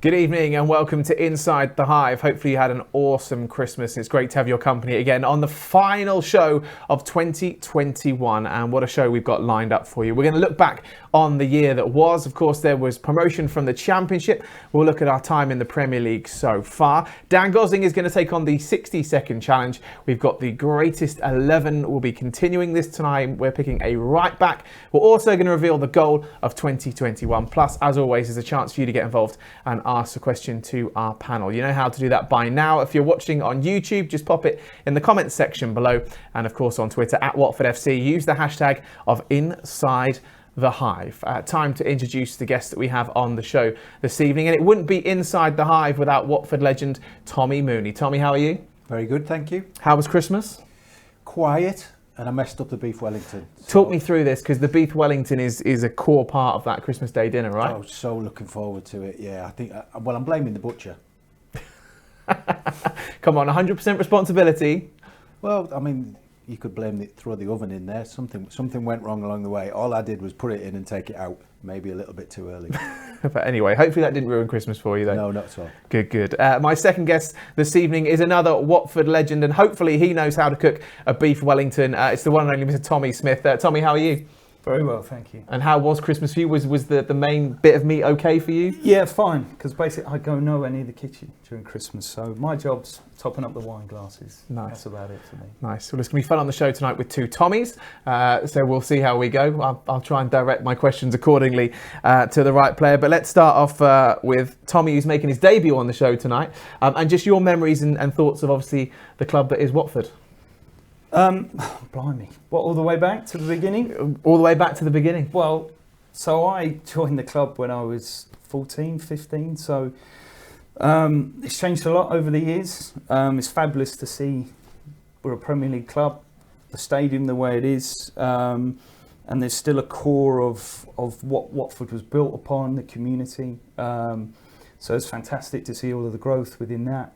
Good evening and welcome to Inside The Hive. Hopefully you had an awesome Christmas. It's great to have your company again on the final show of 2021, and what a show we've got lined up for you. We're going to look back on the year that was. Of course, there was promotion from the Championship. We'll look at our time in the Premier League so far. Dan Gosling is going to take on the 60-second challenge. We've got the greatest 11. We'll be continuing this tonight. We're picking a right back. We're also going to reveal the goal of 2021. Plus, as always, there's a chance for you to get involved and ask a question to our panel. You know how to do that by now. If you're watching on YouTube, just pop it in the comments section below. And of course on Twitter at Watford FC, use the hashtag of Inside The Hive. Time to introduce the guest that we have on the show this evening. And it wouldn't be Inside The Hive without Watford legend Tommy Mooney. Tommy, how are you? Very good, thank you. How was Christmas? Quiet, and I messed up the beef Wellington. Talk me through this, because the beef Wellington is a core part of that Christmas Day dinner, right? I was so looking forward to it, yeah. I think, well, I'm blaming the butcher. Come on, 100% responsibility. Well, I mean, you could blame it, throw the oven in there. Something went wrong along the way. All I did was put it in and take it out. Maybe a little bit too early. But anyway, hopefully that didn't ruin Christmas for you, though. No, not at all. Good. My second guest this evening is another Watford legend, and hopefully he knows how to cook a beef Wellington. It's the one and only Mr. Tommy Smith. Tommy, how are you? Very well, thank you. And how was Christmas for you? Was the main bit of meat okay for you? Yeah, fine, because basically I go nowhere near the kitchen during Christmas, so my job's topping up the wine glasses. Nice. That's about it for me. Nice. Well, it's going to be fun on the show tonight with two Tommies, so we'll see how we go. I'll try and direct my questions accordingly to the right player, but let's start off with Tommy, who's making his debut on the show tonight, and just your memories and thoughts of obviously the club that is Watford. Blimey. What, all the way back to the beginning? All the way back to the beginning. Well, so I joined the club when I was 14, 15, so it's changed a lot over the years. It's fabulous to see we're a Premier League club, the stadium the way it is, and there's still a core of what Watford was built upon, the community. So it's fantastic to see all of the growth within that.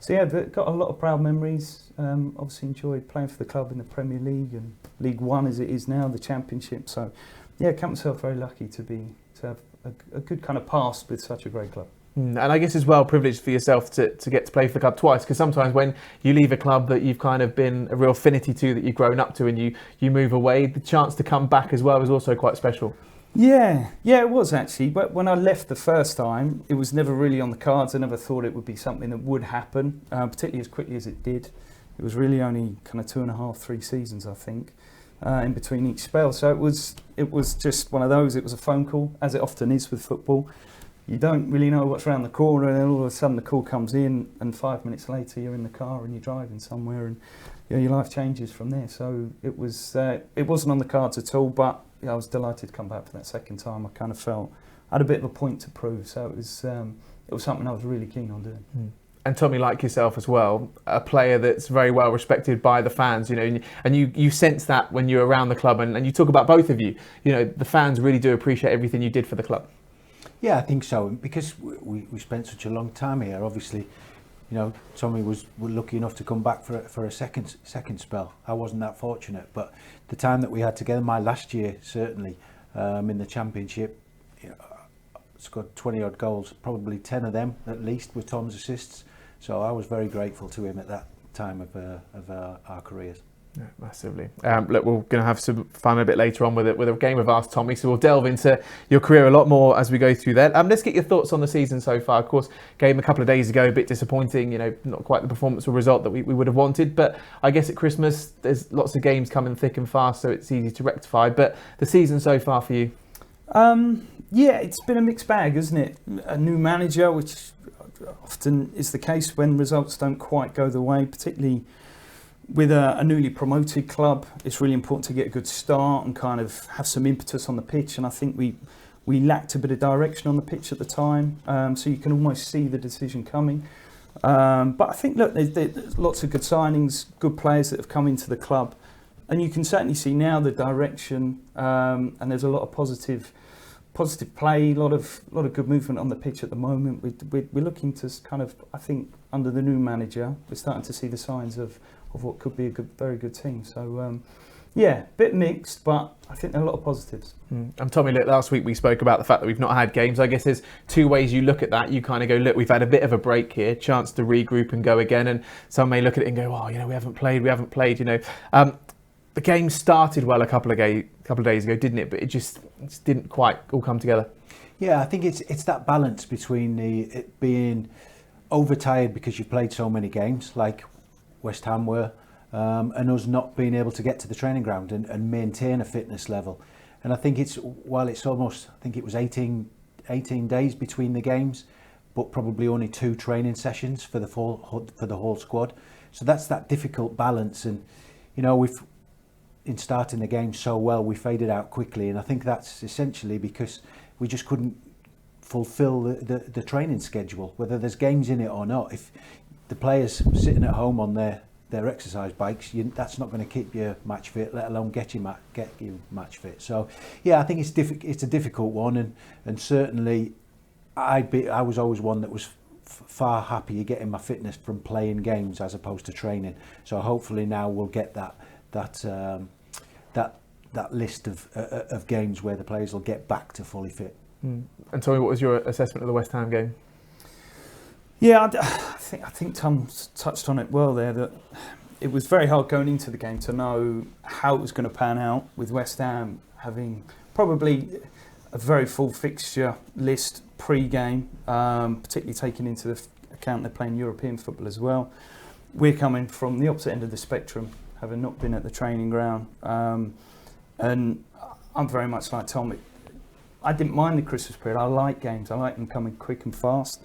So yeah, got a lot of proud memories. Obviously enjoyed playing for the club in the Premier League and League One as it is now, the Championship. So yeah, count myself very lucky to have a good kind of past with such a great club. And I guess it's well privileged for yourself to get to play for the club twice, because sometimes when you leave a club that you've kind of been a real affinity to, that you've grown up to, and you move away, the chance to come back as well is also quite special. Yeah, it was actually. But when I left the first time, it was never really on the cards. I never thought it would be something that would happen, particularly as quickly as it did. It was really only kind of 2.5, 3 seasons, I think, in between each spell. So it was just one of those. It was a phone call, as it often is with football. You don't really know what's around the corner, and then all of a sudden the call comes in, and 5 minutes later you're in the car and you're driving somewhere, and your life changes from there. So it wasn't on the cards at all, but I was delighted to come back for that second time. I kind of felt I had a bit of a point to prove, so it was something I was really keen on doing. And Tommy, like yourself as well, a player that's very well respected by the fans, and you sense that when you're around the club, and you talk about both of you, the fans really do appreciate everything you did for the club. Yeah, I think so, because we spent such a long time here. Obviously, Tommy was lucky enough to come back for a second spell. I wasn't that fortunate, but the time that we had together, my last year certainly, in the Championship, scored 20 odd goals, probably 10 of them at least were Tom's assists. So I was very grateful to him at that time of our careers. Yeah, massively. Look, we're going to have some fun a bit later on with a game of Ask Tommy, so we'll delve into your career a lot more as we go through that. Let's get your thoughts on the season so far. Of course, game a couple of days ago, a bit disappointing, not quite the performance or result that we would have wanted, but I guess at Christmas there's lots of games coming thick and fast, so it's easy to rectify. But the season so far for you? Yeah, it's been a mixed bag, isn't it? A new manager, which often is the case when results don't quite go the way, particularly with a newly promoted club. It's really important to get a good start and kind of have some impetus on the pitch, and I think we lacked a bit of direction on the pitch at the time, so you can almost see the decision coming. But I think, look, there's lots of good signings, good players that have come into the club, and you can certainly see now the direction, and there's a lot of positive play, a lot of good movement on the pitch at the moment. We're looking to kind of, I think, under the new manager, we're starting to see the signs of what could be a very good team. So Yeah, bit mixed, but I think there are a lot of positives. And Tommy, look, last week we spoke about the fact that we've not had games. I guess there's two ways you look at that. You kind of go, look, we've had a bit of a break here, chance to regroup and go again. And some may look at it and go, oh, we haven't played. The game started well a couple of days ago, didn't it? But it just didn't quite all come together. Yeah, I think it's that balance between it being overtired because you've played so many games, like West Ham were, and us not being able to get to the training ground and maintain a fitness level. And I think it was 18 days between the games, but probably only 2 training sessions for the whole squad. So that's that difficult balance. And in starting the game so well, we faded out quickly, and I think that's essentially because we just couldn't fulfil the training schedule, whether there's games in it or not. If the players sitting at home on their exercise bikes, that's not going to keep you match fit, let alone get you match fit. So yeah, I think it's a difficult one, and certainly I was always one that was far happier getting my fitness from playing games as opposed to training. So hopefully now we'll get that list of games where the players will get back to fully fit. And Tommy, what was your assessment of the West Ham game? Yeah, I think Tom's touched on it well there, that it was very hard going into the game to know how it was going to pan out, with West Ham having probably a very full fixture list pre-game, particularly taking into account they're playing European football as well. We're coming from the opposite end of the spectrum, having not been at the training ground. And I'm very much like Tom. I didn't mind the Christmas period. I like games. I like them coming quick and fast.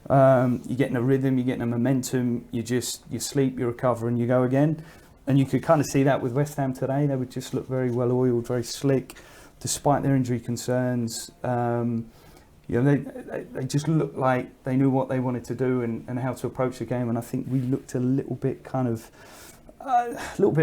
You're getting a rhythm, you're getting a momentum, you sleep, you recover, and you go again. And you could kind of see that with West Ham today. They would just look very well oiled, very slick, despite their injury concerns. They just looked like they knew what they wanted to do and how to approach the game. And I think we looked a little bit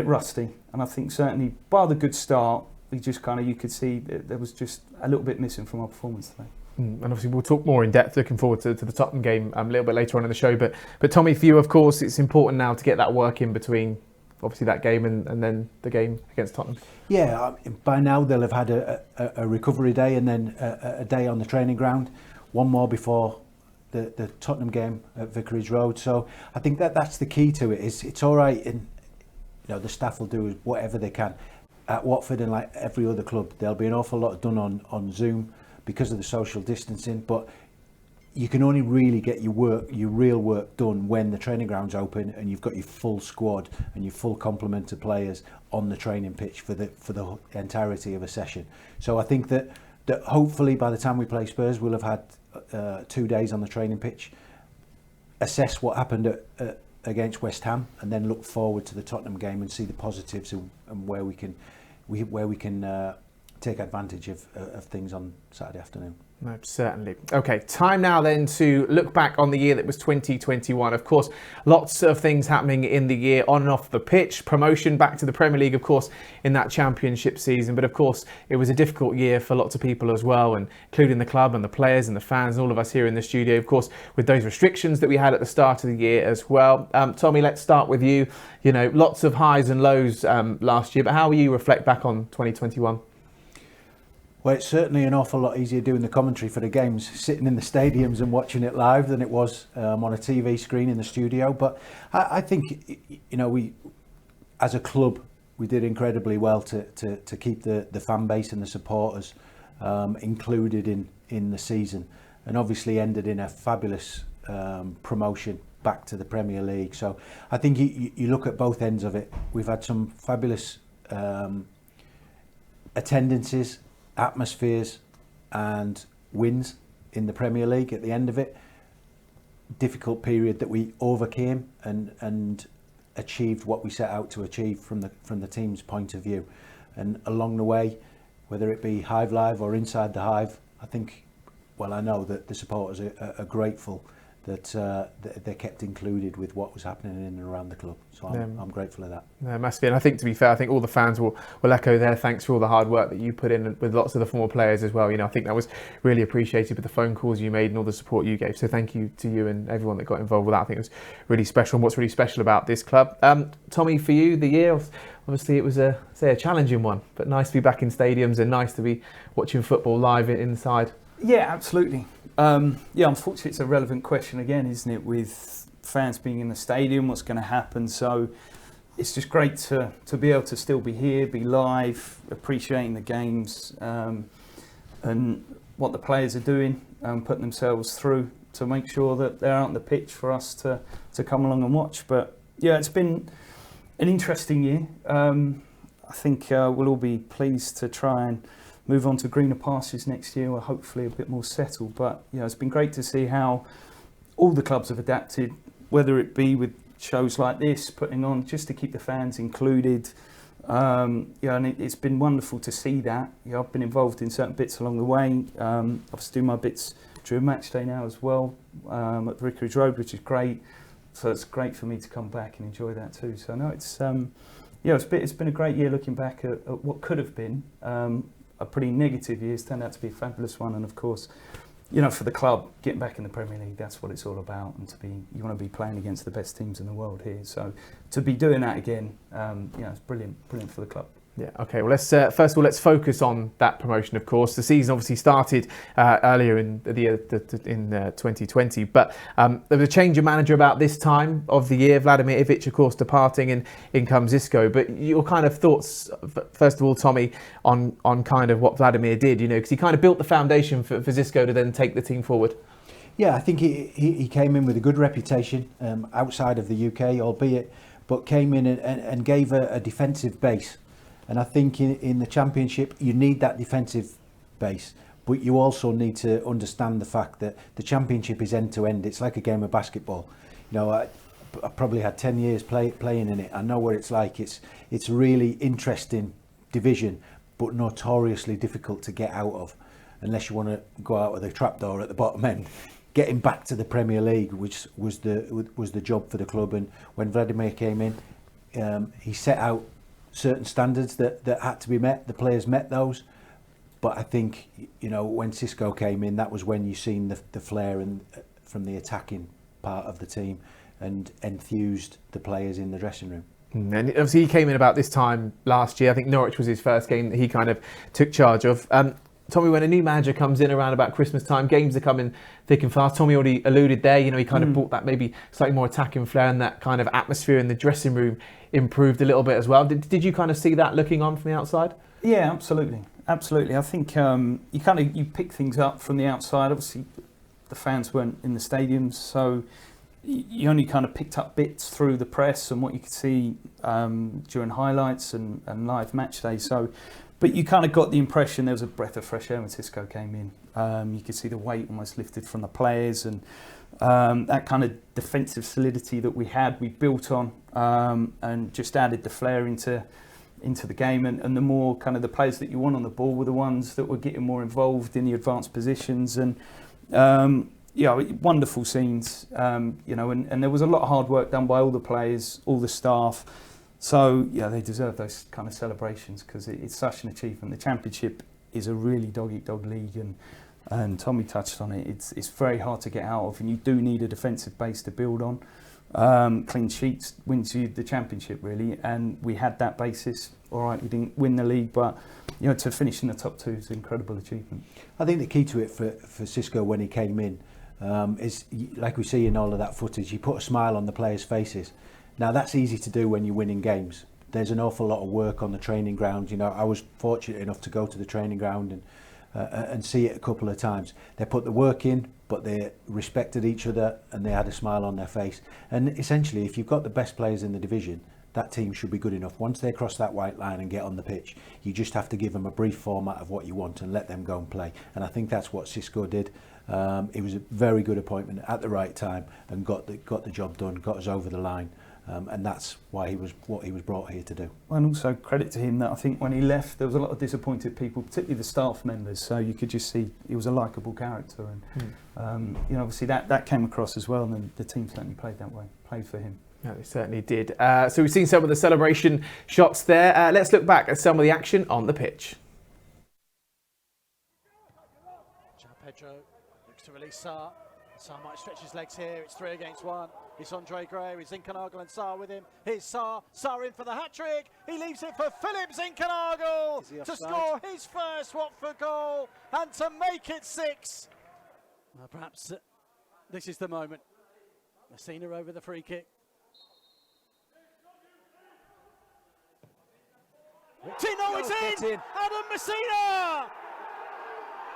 rusty. And I think certainly, bar the good start, you could see that there was just a little bit missing from our performance today. And obviously we'll talk more in depth, looking forward to the Tottenham game a little bit later on in the show. But Tommy, for you, of course, it's important now to get that work in between, obviously, that game and then the game against Tottenham. Yeah, by now they'll have had a recovery day and then a day on the training ground, one more before the Tottenham game at Vicarage Road. So I think that's the key to it. It's all right, and the staff will do whatever they can. At Watford, and like every other club, there'll be an awful lot done on Zoom because of the social distancing, but you can only really get your real work done when the training ground's open and you've got your full squad and your full complement of players on the training pitch for the entirety of a session. So I think that hopefully by the time we play Spurs, we'll have had 2 days on the training pitch, assess what happened against West Ham, and then look forward to the Tottenham game and see the positives and where we can take advantage of things on Saturday afternoon. No, certainly. Okay, time now then to look back on the year that was 2021. Of course, lots of things happening in the year on and off the pitch. Promotion back to the Premier League, of course, in that championship season. But of course, it was a difficult year for lots of people as well, and including the club and the players and the fans and all of us here in the studio, of course, with those restrictions that we had at the start of the year as well. Tommy, let's start with you. Lots of highs and lows last year, but how will you reflect back on 2021? Well, it's certainly an awful lot easier doing the commentary for the games, sitting in the stadiums and watching it live, than it was on a TV screen in the studio. But I think, we, as a club, we did incredibly well to keep the fan base and the supporters included in the season, and obviously ended in a fabulous promotion back to the Premier League. So I think you look at both ends of it. We've had some fabulous attendances, atmospheres and wins in the Premier League at the end of it. Difficult period that we overcame and achieved what we set out to achieve from the team's point of view. And along the way, whether it be Hive Live or Inside the Hive, I know that the supporters are grateful they're kept included with what was happening in and around the club. So I'm grateful of that. Yeah, massively. And I think, to be fair, I think all the fans will echo their thanks for all the hard work that you put in with lots of the former players as well. I think that was really appreciated with the phone calls you made and all the support you gave. So thank you to you and everyone that got involved with that. I think it was really special. And what's really special about this club, Tommy, for you, the year, obviously it was a challenging one, but nice to be back in stadiums and nice to be watching football live inside. Yeah, absolutely. Unfortunately, it's a relevant question again, isn't it? With fans being in the stadium, what's going to happen? So it's just great to be able to still be here, be live, appreciating the games and what the players are doing, putting themselves through to make sure that they're out on the pitch for us to come along and watch. But yeah, it's been an interesting year. I think we'll all be pleased to try and move on to greener pastures next year, or hopefully a bit more settled. But it's been great to see how all the clubs have adapted, whether it be with shows like this, putting on just to keep the fans included. And it's been wonderful to see that. I've been involved in certain bits along the way. I've doing my bits during match day now as well at Vicarage Road, which is great. So it's great for me to come back and enjoy that too. So no, it's been a great year looking back at what could have been a pretty negative year. It's turned out to be a fabulous one, and of course, for the club, getting back in the Premier League, that's what it's all about. And you want to be playing against the best teams in the world here. So to be doing that again, it's brilliant for the club. Yeah. Okay. Well, let's first of all let's focus on that promotion. Of course, the season obviously started earlier in the year in 2020, but there was a change of manager about this time of the year. Vladimir Ivic, of course, departing, and in comes Xisco. But your kind of thoughts, first of all, Tommy, on kind of what Vladimir did. Because he kind of built the foundation for Xisco to then take the team forward. Yeah, I think he came in with a good reputation outside of the UK, albeit, but came in and gave a defensive base. And I think in the Championship, you need that defensive base, but you also need to understand the fact that the Championship is end-to-end. It's like a game of basketball. I probably had 10 years playing in it. I know what it's like. It's a really interesting division, but notoriously difficult to get out of, unless you want to go out with a trapdoor at the bottom end. Getting back to the Premier League, which was the job for the club. And when Vladimir came in, he set out certain standards that had to be met. The players met those, but I think when Xisco came in, that was when you seen the flair and from the attacking part of the team, and enthused the players in the dressing room. And obviously he came in about this time last year. I think Norwich was his first game that he kind of took charge of. Tommy, when a new manager comes in around about Christmas time, games are coming thick and fast. Tommy already alluded there, he kind of brought that maybe slightly more attacking flair, and that kind of atmosphere in the dressing room improved a little bit as well. Did you kind of see that looking on from the outside? Yeah, absolutely. I think you pick things up from the outside. Obviously, the fans weren't in the stadiums, so you only kind of picked up bits through the press and what you could see during highlights and live match day. But you kind of got the impression there was a breath of fresh air when Xisco came in. You could see the weight almost lifted from the players, and that kind of defensive solidity that we built on, and just added the flair into the game. And the more kind of the players that you want on the ball were the ones that were getting more involved in the advanced positions. And wonderful scenes. And there was a lot of hard work done by all the players, all the staff. So they deserve those kind of celebrations, because it's such an achievement. The Championship is a really dog-eat-dog league, and Tommy touched on it. It's very hard to get out of, and you do need a defensive base to build on. Clean sheets wins you the Championship, really, and we had that basis. All right, we didn't win the league, but to finish in the top two is an incredible achievement. I think the key to it for Xisco when he came in is, like we see in all of that footage, he put a smile on the players' faces. Now, that's easy to do when you're winning games. There's an awful lot of work on the training ground. I was fortunate enough to go to the training ground and see it a couple of times. They put the work in, but they respected each other, and they had a smile on their face. And essentially, if you've got the best players in the division, that team should be good enough. Once they cross that white line and get on the pitch, you just have to give them a brief format of what you want and let them go and play. And I think that's what Xisco did. It was a very good appointment at the right time, and got the job done, got us over the line. and that's why he was what he was brought here to do. And also credit to him that I think when he left, there was a lot of disappointed people, particularly the staff members. So you could just see he was a likeable character, and obviously that came across as well. And the team certainly played that way, played for him. Yeah, they certainly did. So we've seen some of the celebration shots there. Let's look back at some of the action on the pitch. João Pedro looks to release Sarr. Sarr might stretch his legs here. It's 3 against 1. It's Andre Gray with Zinkernagel and Sarr with him. Here's Sarr. Sarr in for the hat-trick. He leaves it for Philip Zinkernagel to score his first Watford goal and to make it 6. Well, perhaps this is the moment. Messina over the free kick. Tino, it's in! Adam Messina!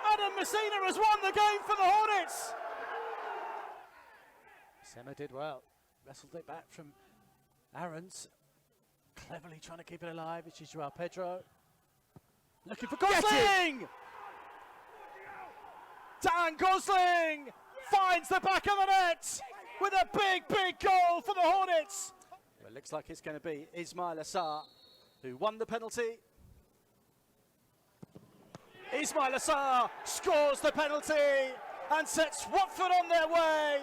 Adam Messina has won the game for the Hornets! Sema did well, wrestled it back from Aarons, cleverly trying to keep it alive. It's João Pedro, looking for Gosling! Dan Gosling finds the back of the net with a big goal for the Hornets. Well, it looks like it's going to be Ismaïla Sarr who won the penalty. Ismaïla Sarr scores the penalty and sets Watford on their way.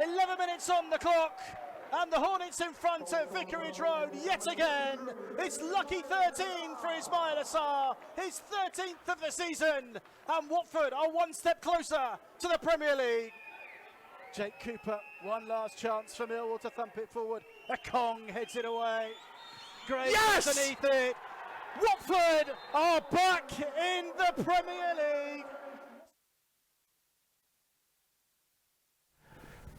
11 minutes on the clock, and the Hornets in front at Vicarage Road yet again. It's lucky 13 for Ismaïla Sarr, his 13th of the season, and Watford are one step closer to the Premier League. Jake Cooper, one last chance for Millwall to thump it forward. Ekong heads it away. Gray underneath it. Watford are back in the Premier League.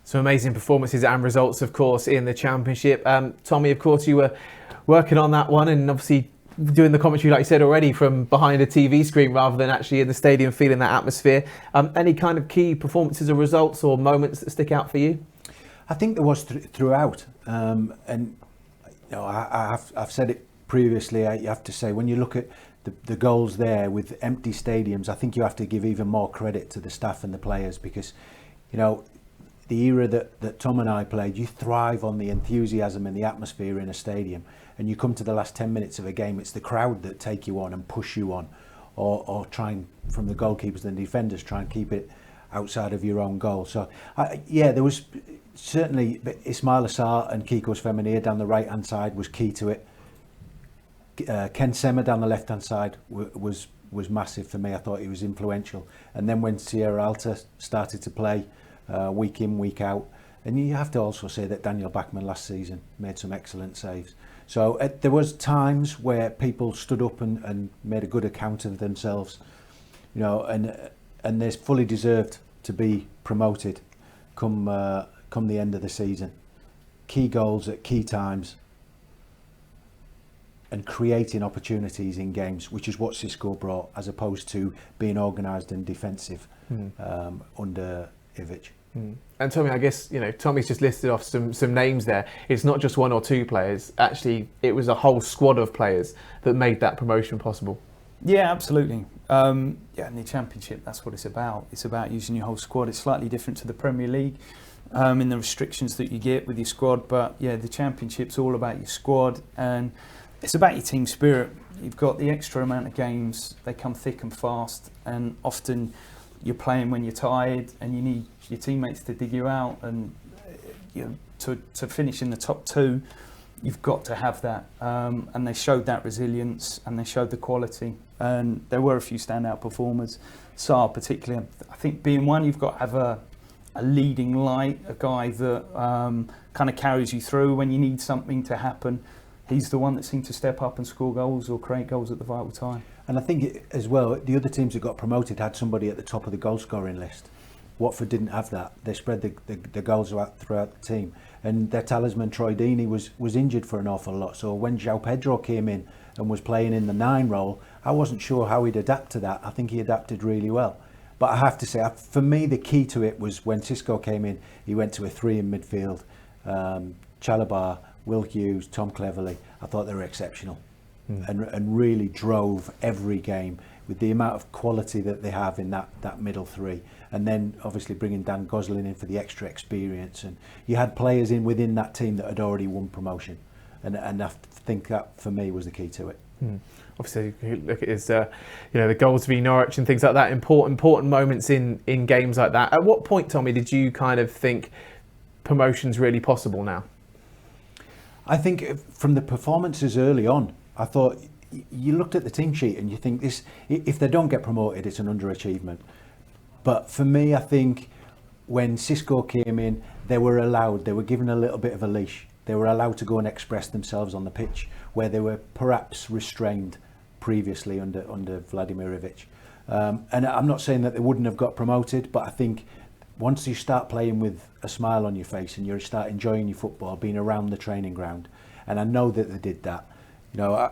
Some amazing performances and results, of course, in the Championship. Tommy, of course, you were working on that one and obviously doing the commentary, like you said already, from behind a TV screen rather than actually in the stadium feeling that atmosphere. Any kind of key performances or results or moments that stick out for you? I think there was throughout. And you know, I've said it previously, you have to say, when you look at the goals there with empty stadiums, I think you have to give even more credit to the staff and the players, because, you know, the era that Tom and I played, you thrive on the enthusiasm and the atmosphere in a stadium, and you come to the last 10 minutes of a game, it's the crowd that take you on and push you on, or try and, from the goalkeepers and defenders, try and keep it outside of your own goal. So yeah, there was certainly Ismaïla Sarr and Kiko's Femenir down the right hand side was key to it. Ken Sema down the left hand side was massive for me. I thought he was influential. And then when Sierralta started to play week in, week out, and you have to also say that Daniel Bachmann last season made some excellent saves. So there was times where people stood up and made a good account of themselves, you know, and they're fully deserved to be promoted come the end of the season. Key goals at key times and creating opportunities in games, which is what Xisco brought, as opposed to being organised and defensive under Ivic. And Tommy, I guess, you know, Tommy's just listed off some names there. It's not just one or two players. Actually, it was a whole squad of players that made that promotion possible. Yeah, absolutely. Yeah, in the Championship, that's what it's about. It's about using your whole squad. It's slightly different to the Premier League in the restrictions that you get with your squad. But yeah, the Championship's all about your squad, and it's about your team spirit. You've got the extra amount of games. They come thick and fast, and often you're playing when you're tired and you need your teammates to dig you out, and you know, to finish in the top two, you've got to have that. And they showed that resilience and they showed the quality. And there were a few standout performers. Sarr particularly, I think being one, you've got to have a leading light, a guy that kind of carries you through when you need something to happen. He's the one that seemed to step up and score goals or create goals at the vital time. And I think as well, the other teams that got promoted had somebody at the top of the goal scoring list. Watford didn't have that. They spread the goals out throughout the team. And their talisman Troy Deeney was injured for an awful lot. So when João Pedro came in and was playing in the 9 role, I wasn't sure how he'd adapt to that. I think he adapted really well. But I have to say, for me, the key to it was when Xisco came in, he went to a 3 in midfield. Chalabar, Will Hughes, Tom Cleverley, I thought they were exceptional. and really drove every game with the amount of quality that they have in that middle three. And then obviously bringing Dan Gosling in for the extra experience, and you had players in within that team that had already won promotion, and I think that for me was the key to it. Obviously, you look at his, the goals v Norwich and things like that. Important moments in games like that. At what point, Tommy, did you kind of think promotion's really possible now? I think from the performances early on, I thought you looked at the team sheet and you think this, if they don't get promoted, it's an underachievement. But for me, I think when Xisco came in, they were given a little bit of a leash. They were allowed to go and express themselves on the pitch, where they were perhaps restrained previously under Vladimir Ivic. And I'm not saying that they wouldn't have got promoted, but I think once you start playing with a smile on your face and you start enjoying your football, being around the training ground, and I know that they did that. I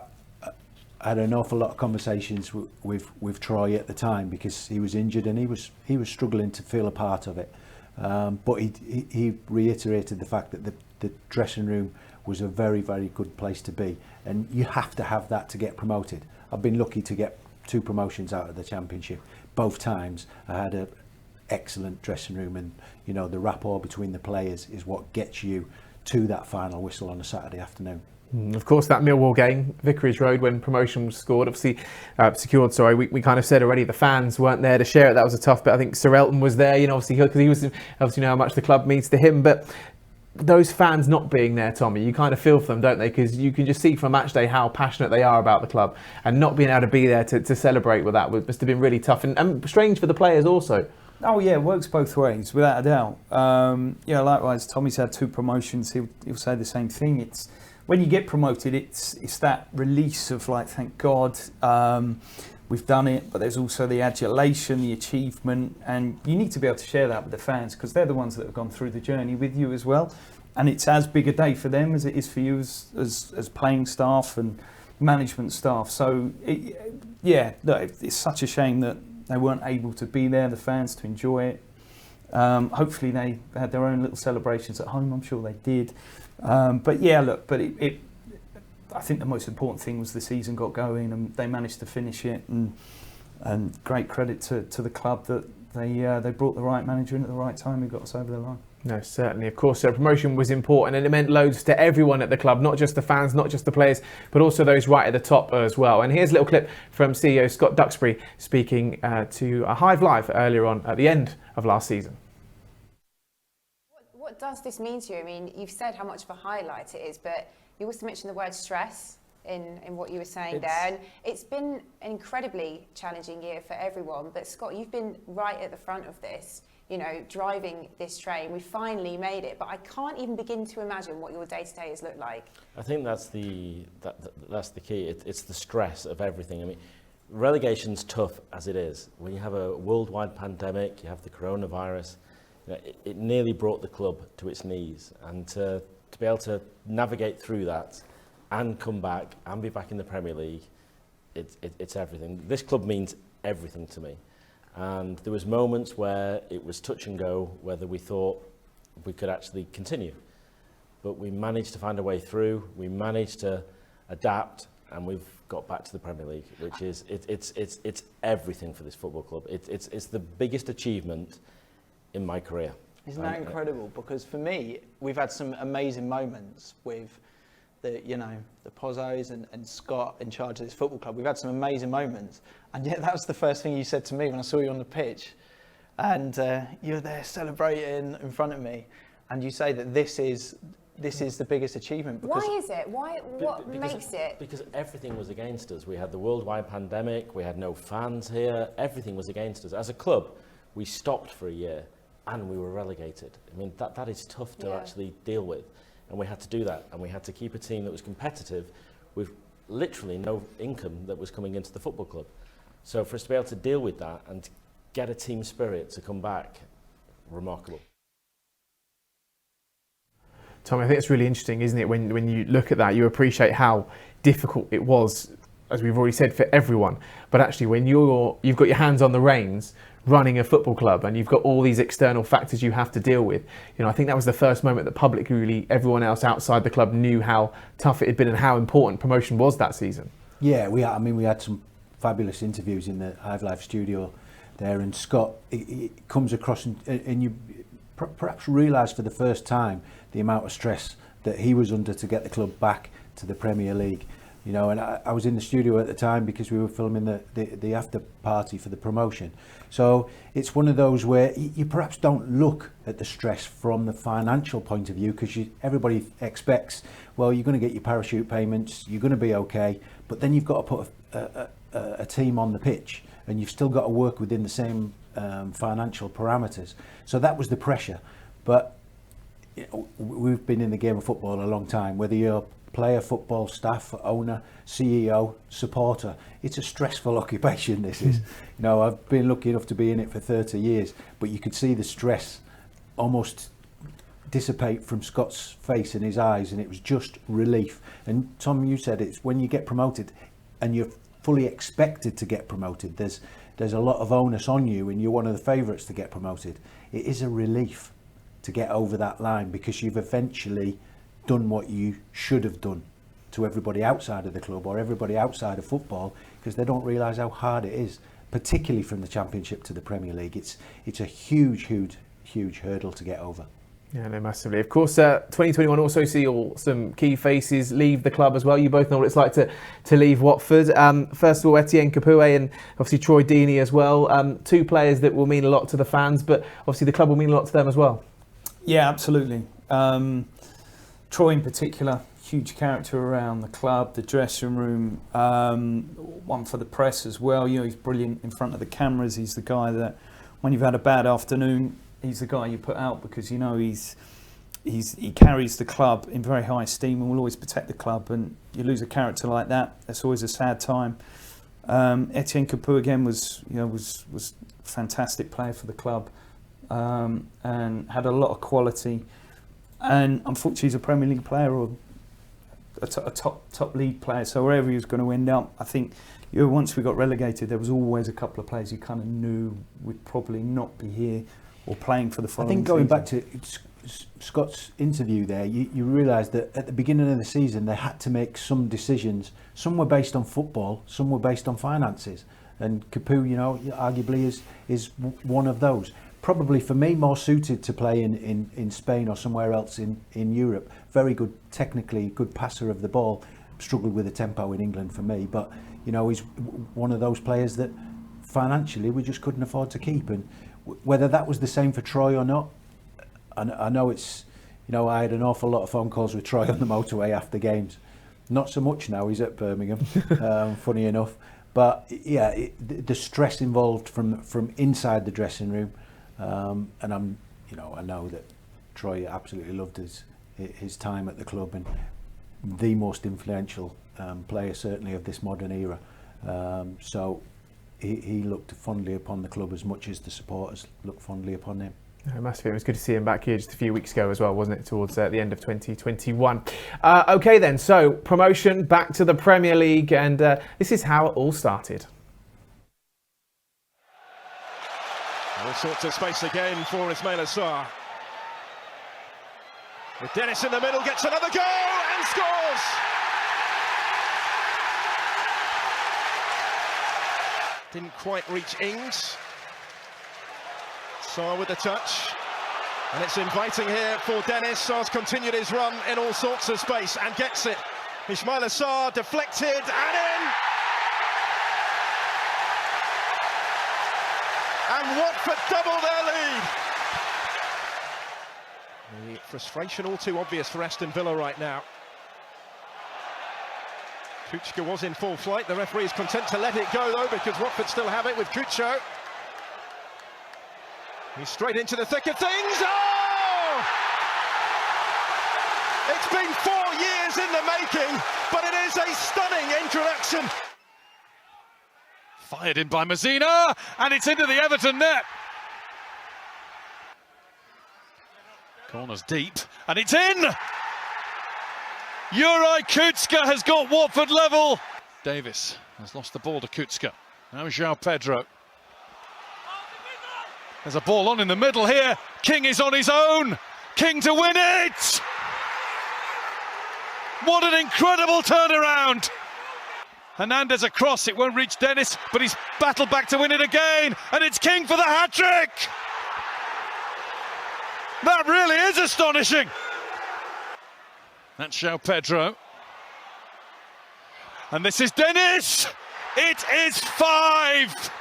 had an awful lot of conversations with Troy at the time, because he was injured and he was struggling to feel a part of it. But he reiterated the fact that the dressing room was a very, very good place to be, and you have to have that to get promoted. I've been lucky to get 2 promotions out of the Championship. Both times I had an excellent dressing room, and the rapport between the players is what gets you to that final whistle on a Saturday afternoon. Of course, that Millwall game, Vicarage Road, when promotion was secured. Sorry, we kind of said already the fans weren't there to share it. That was a tough bit. I think Sierralta was there, obviously, because he was obviously how much the club means to him. But those fans not being there, Tommy, you kind of feel for them, don't they? Because you can just see from match day how passionate they are about the club, and not being able to be there to celebrate with that must have been really tough and strange for the players also. Oh yeah, it works both ways, without a doubt. Likewise, Tommy's had 2 promotions. He'll say the same thing. It's when you get promoted, it's that release of like, thank God, we've done it. But there's also the adulation, the achievement, and you need to be able to share that with the fans, because they're the ones that have gone through the journey with you as well. And it's as big a day for them as it is for you as playing staff and management staff. So it's such a shame that they weren't able to be there, the fans, to enjoy it. Hopefully they had their own little celebrations at home. I'm sure they did. I think the most important thing was the season got going and they managed to finish it. And great credit to the club that they brought the right manager in at the right time who got us over the line. No, certainly. Of course, promotion was important, and it meant loads to everyone at the club, not just the fans, not just the players, but also those right at the top as well. And here's a little clip from CEO Scott Duxbury speaking to Hive Live earlier on at the end of last season. What does this mean to you? I mean, you've said how much of a highlight it is, but you also mentioned the word stress in what you were saying there. And it's been an incredibly challenging year for everyone. But Scott, you've been right at the front of this, driving this train. We finally made it, but I can't even begin to imagine what your day-to-day has looked like. I think that's the key. It's the stress of everything. I mean, relegation's tough as it is. When you have a worldwide pandemic, you have the coronavirus, it nearly brought the club to its knees, and to be able to navigate through that and come back and be back in the Premier League, it's everything. This club means everything to me, and there was moments where it was touch and go whether we thought we could actually continue, but we managed to find a way through. We managed to adapt, and we've got back to the Premier League, which is it's everything for this football club. It's the biggest achievement in my career. Isn't that incredible? Because for me, we've had some amazing moments with the Pozzos and Scott in charge of this football club. We've had some amazing moments, and yet that was the first thing you said to me when I saw you on the pitch, and you're there celebrating in front of me, and you say that this is the biggest achievement. Because why is it? What makes it? Because everything was against us. We had the worldwide pandemic. We had no fans here. Everything was against us. As a club, we stopped for a year. And we were relegated. I mean, that is tough to actually deal with. And we had to do that. And we had to keep a team that was competitive with literally no income that was coming into the football club. So for us to be able to deal with that and to get a team spirit to come back, remarkable. Tommy, I think it's really interesting, isn't it? When you look at that, you appreciate how difficult it was, as we've already said, for everyone. But actually, when you've got your hands on the reins, running a football club, and you've got all these external factors you have to deal with. I think that was the first moment that publicly, really, everyone else outside the club knew how tough it had been and how important promotion was that season. Yeah, we had some fabulous interviews in the Hive Live studio there, and Scott it comes across and you perhaps realise for the first time the amount of stress that he was under to get the club back to the Premier League. You know, and I was in the studio at the time because we were filming the after party for the promotion. So it's one of those where you perhaps don't look at the stress from the financial point of view, because everybody expects, well, you're going to get your parachute payments, you're going to be okay, but then you've got to put a team on the pitch, and you've still got to work within the same financial parameters. So that was the pressure. But you know, we've been in the game of football a long time, whether you're player, football staff, owner, CEO, supporter. It's a stressful occupation, this is. You know, I've been lucky enough to be in it for 30 years, but you could see the stress almost dissipate from Scott's face and his eyes, and it was just relief. And Tom, you said it's when you get promoted and you're fully expected to get promoted, there's a lot of onus on you, and you're one of the favourites to get promoted. It is a relief to get over that line, because you've eventually done what you should have done to everybody outside of the club or everybody outside of football, because they don't realise how hard it is, particularly from the Championship to the Premier League. It's a huge hurdle to get over. Yeah, no, massively. Of course, 2021 also see some key faces leave the club as well. You both know what it's like to leave Watford. First of all, Etienne Capoue and obviously Troy Deeney as well. Two players that will mean a lot to the fans, but obviously the club will mean a lot to them as well. Yeah, absolutely. Troy in particular, huge character around the club, the dressing room, one for the press as well. You know, he's brilliant in front of the cameras. He's the guy that when you've had a bad afternoon, he's the guy you put out, because you know he carries the club in very high esteem and will always protect the club. And you lose a character like that, that's always a sad time. Etienne Capoue again was a fantastic player for the club, and had a lot of quality. And unfortunately, he's a Premier League player or a top league player. So wherever he was going to end up, I think once we got relegated, there was always a couple of players you kind of knew would probably not be here or playing for the following season. I think going back to Scott's interview there, you realise that at the beginning of the season they had to make some decisions. Some were based on football, some were based on finances. And Capoue, you know, arguably is one of those. Probably for me more suited to play in Spain or somewhere else in Europe. Very good, technically good passer of the ball. Struggled with the tempo in England for me, but you know, he's one of those players that financially we just couldn't afford to keep. And whether that was the same for Troy or not, I know it's, you know, I had an awful lot of phone calls with Troy on the motorway after games. Not so much now, he's at Birmingham, funny enough. But yeah, the stress involved from inside the dressing room. And I know that Troy absolutely loved his time at the club, and the most influential player certainly of this modern era. So he looked fondly upon the club as much as the supporters looked fondly upon him. No, massively. It was good to see him back here just a few weeks ago as well, wasn't it, towards the end of 2021. Okay then, so promotion back to the Premier League, and this is how it all started. All sorts of space again for Ismaïla Sarr. With Dennis in the middle, gets another goal and scores! Didn't quite reach Ings. Sarr with the touch. And it's inviting here for Dennis. Sarr's continued his run in all sorts of space and gets it. Ismaïla Sarr deflected and in! And Watford double their lead. The frustration all too obvious for Aston Villa right now. Cucho was in full flight. The referee is content to let it go though, because Watford still have it with Cucho. He's straight into the thick of things. Oh! It's been 4 years in the making, but it is a stunning introduction. Fired in by Mazzina, and it's into the Everton net. Corner's deep, and it's in! Juraj Kucka has got Watford level. Davis has lost the ball to Kucka. Now João Pedro. There's a ball on in the middle here. King is on his own. King to win it! What an incredible turnaround! Hernández across, it won't reach Dennis, but he's battled back to win it again, and it's King for the hat-trick! That really is astonishing! That's João Pedro. And this is Dennis! It is 5!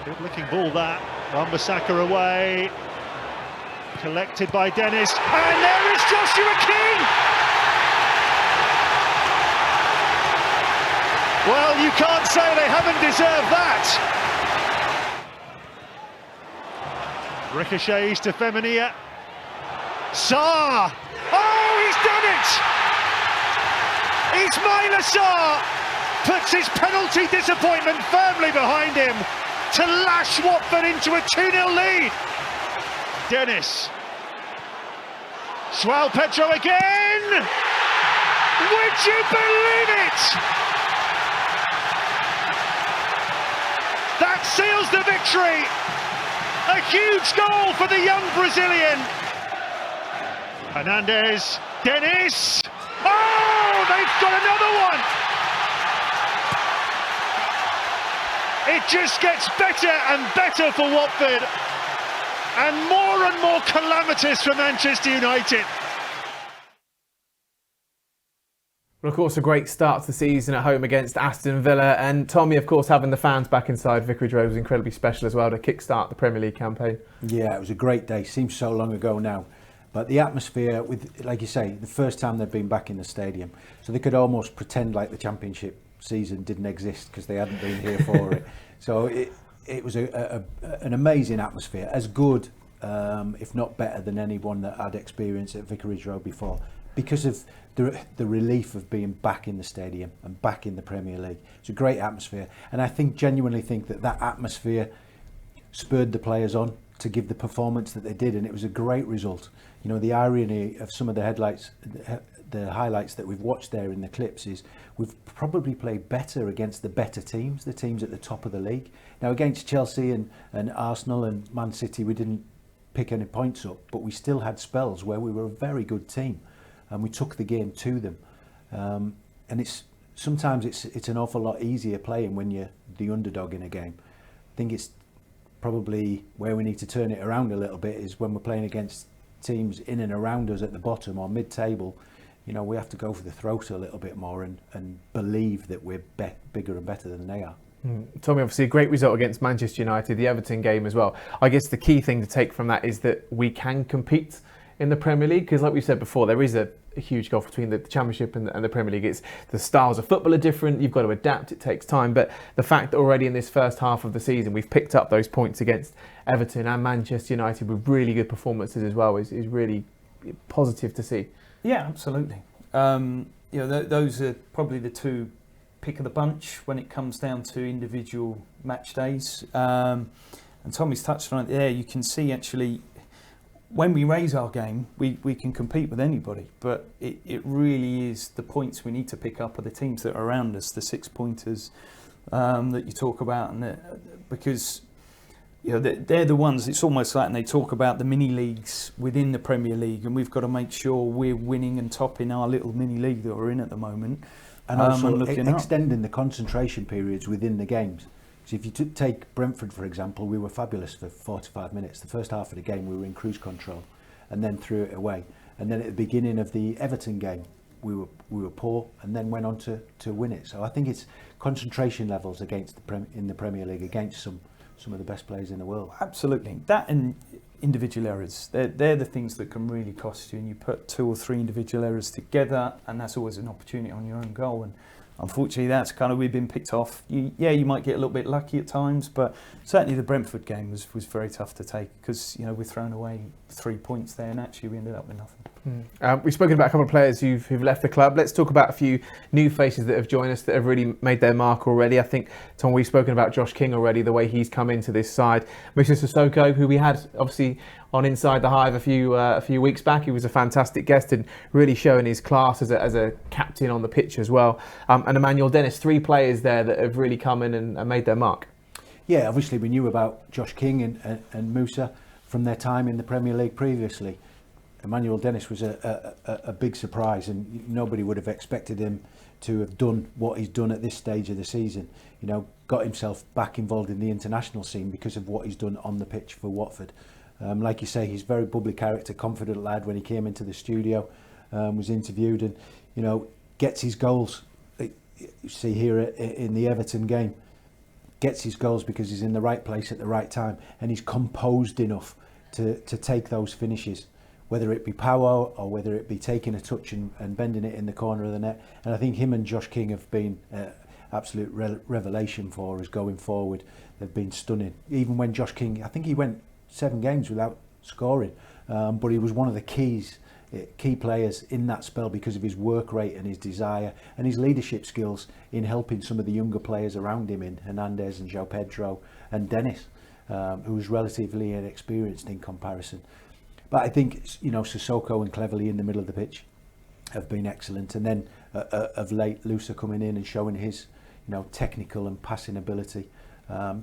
Good looking ball that. Wan-Bissaka away. Collected by Dennis. And there is Joshua King! Well, you can't say they haven't deserved that. Ricochets to Femenia. Sarr! Oh, he's done it! Ismaïla Sarr puts his penalty disappointment firmly behind him to lash Watford into a 2-0 lead. Dennis. João Pedro again! Would you believe it? That seals the victory. A huge goal for the young Brazilian. Hernández, Dennis. Oh, they've got another one. It just gets better and better for Watford, and more calamitous for Manchester United. Well, of course, a great start to the season at home against Aston Villa, and Tommy, of course, having the fans back inside Vicarage Road was incredibly special as well to kickstart the Premier League campaign. Yeah, it was a great day. Seems so long ago now. But the atmosphere, with, like you say, the first time they'd been back in the stadium, so they could almost pretend like the Championship season didn't exist because they hadn't been here for it. So it was an amazing atmosphere, as good, if not better, than anyone that I'd experienced at Vicarage Road before, because of the relief of being back in the stadium and back in the Premier League. It's a great atmosphere, and I genuinely think that atmosphere spurred the players on to give the performance that they did, and it was a great result. You know, the irony of some of the highlights that we've watched there in the clips is we've probably played better against the better teams, the teams at the top of the league. Now, against Chelsea and Arsenal and Man City, we didn't pick any points up, but we still had spells where we were a very good team and we took the game to them. And sometimes it's an awful lot easier playing when you're the underdog in a game. I think it's probably where we need to turn it around a little bit is when we're playing against teams in and around us at the bottom or mid-table. You know, we have to go for the throat a little bit more and believe that we're bigger and better than they are. Tommy, obviously a great result against Manchester United, the Everton game as well. I guess the key thing to take from that is that we can compete in the Premier League, because like we said before, there is a huge gulf between the Championship and the Premier League. It's the styles of football are different, you've got to adapt, it takes time, but the fact that already in this first half of the season we've picked up those points against Everton and Manchester United with really good performances as well is really positive to see. Yeah, absolutely. You know, those are probably the two pick of the bunch when it comes down to individual match days. And Tommy's touched on it there. You can see actually when we raise our game, we can compete with anybody, but it really is the points we need to pick up are the teams that are around us, the 6 pointers that you talk about, and because you know they're the ones. It's almost like, and they talk about the mini leagues within the Premier League, and we've got to make sure we're winning and topping our little mini league that we're in at the moment, and also extending the concentration periods within the games. So if you take Brentford, for example, we were fabulous for 45 minutes. The first half of the game we were in cruise control and then threw it away. And then at the beginning of the Everton game, we were poor and then went on to win it. So I think it's concentration levels against in the Premier League against some of the best players in the world. Absolutely. That and individual errors. They're the things that can really cost you, and you put 2 or 3 individual errors together and that's always an opportunity on your own goal. And unfortunately, that's kind of, we've been picked off. You might get a little bit lucky at times, but certainly the Brentford game was very tough to take because, you know, we're thrown away 3 points there and actually we ended up with nothing. We've spoken about a couple of players who've left the club. Let's talk about a few new faces that have joined us that have really made their mark already. I think, Tom, we've spoken about Josh King already, the way he's come into this side. Musa Sissoko, who we had obviously on Inside the Hive a few weeks back. He was a fantastic guest and really showing his class as a captain on the pitch as well. And Emmanuel Dennis, 3 players there that have really come in and made their mark. Yeah, obviously we knew about Josh King and Musa from their time in the Premier League previously. Emmanuel Dennis was a big surprise, and nobody would have expected him to have done what he's done at this stage of the season. You know, got himself back involved in the international scene because of what he's done on the pitch for Watford. Like you say, he's a very bubbly character, confident lad. When he came into the studio, was interviewed, and you know, gets his goals. You see here in the Everton game, gets his goals because he's in the right place at the right time, and he's composed enough to take those finishes, whether it be power or whether it be taking a touch and bending it in the corner of the net. And I think him and Josh King have been absolute revelation for us going forward. They've been stunning. Even when Josh King, I think he went 7 games without scoring, but he was one of the key players in that spell because of his work rate and his desire and his leadership skills in helping some of the younger players around him in Hernández and João Pedro and Dennis, who was relatively inexperienced in comparison. But I think, you know, Sissoko and Cleverley in the middle of the pitch have been excellent, and then of late Lusa coming in and showing his, you know, technical and passing ability.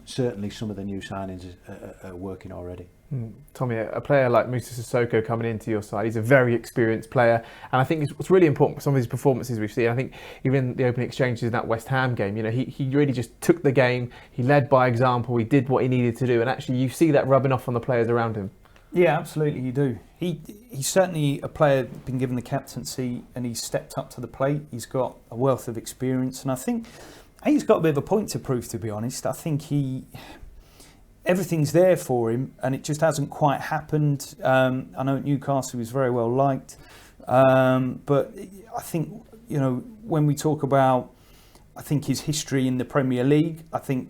Certainly some of the new signings are working already. Tommy, a player like Moussa Sissoko coming into your side, he's a very experienced player, and I think it's really important for some of his performances we've seen. I think even the opening exchanges in that West Ham game, you know, he really just took the game, he led by example, he did what he needed to do, and actually you see that rubbing off on the players around him. Yeah, absolutely, you do. He's certainly a player been given the captaincy, and he's stepped up to the plate. He's got a wealth of experience, and I think he's got a bit of a point to prove, to be honest. I think everything's there for him, and it just hasn't quite happened. I know at Newcastle he was very well liked, but I think, you know, when we talk about, I think his history in the Premier League, I think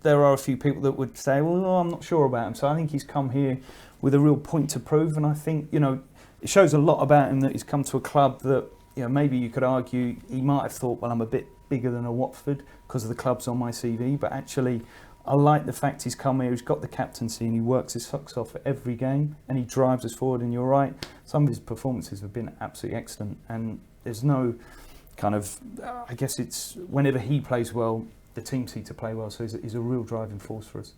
there are a few people that would say, well, no, I'm not sure about him. So I think he's come here with a real point to prove, and I think, you know, it shows a lot about him that he's come to a club that, you know, maybe you could argue he might have thought, well, I'm a bit bigger than a Watford because of the clubs on my CV, but actually I like the fact he's come here, he's got the captaincy, and he works his socks off for every game, and he drives us forward. And you're right, some of his performances have been absolutely excellent, and there's no kind of, I guess it's whenever he plays well, the team seem to play well, so he's a real driving force for us.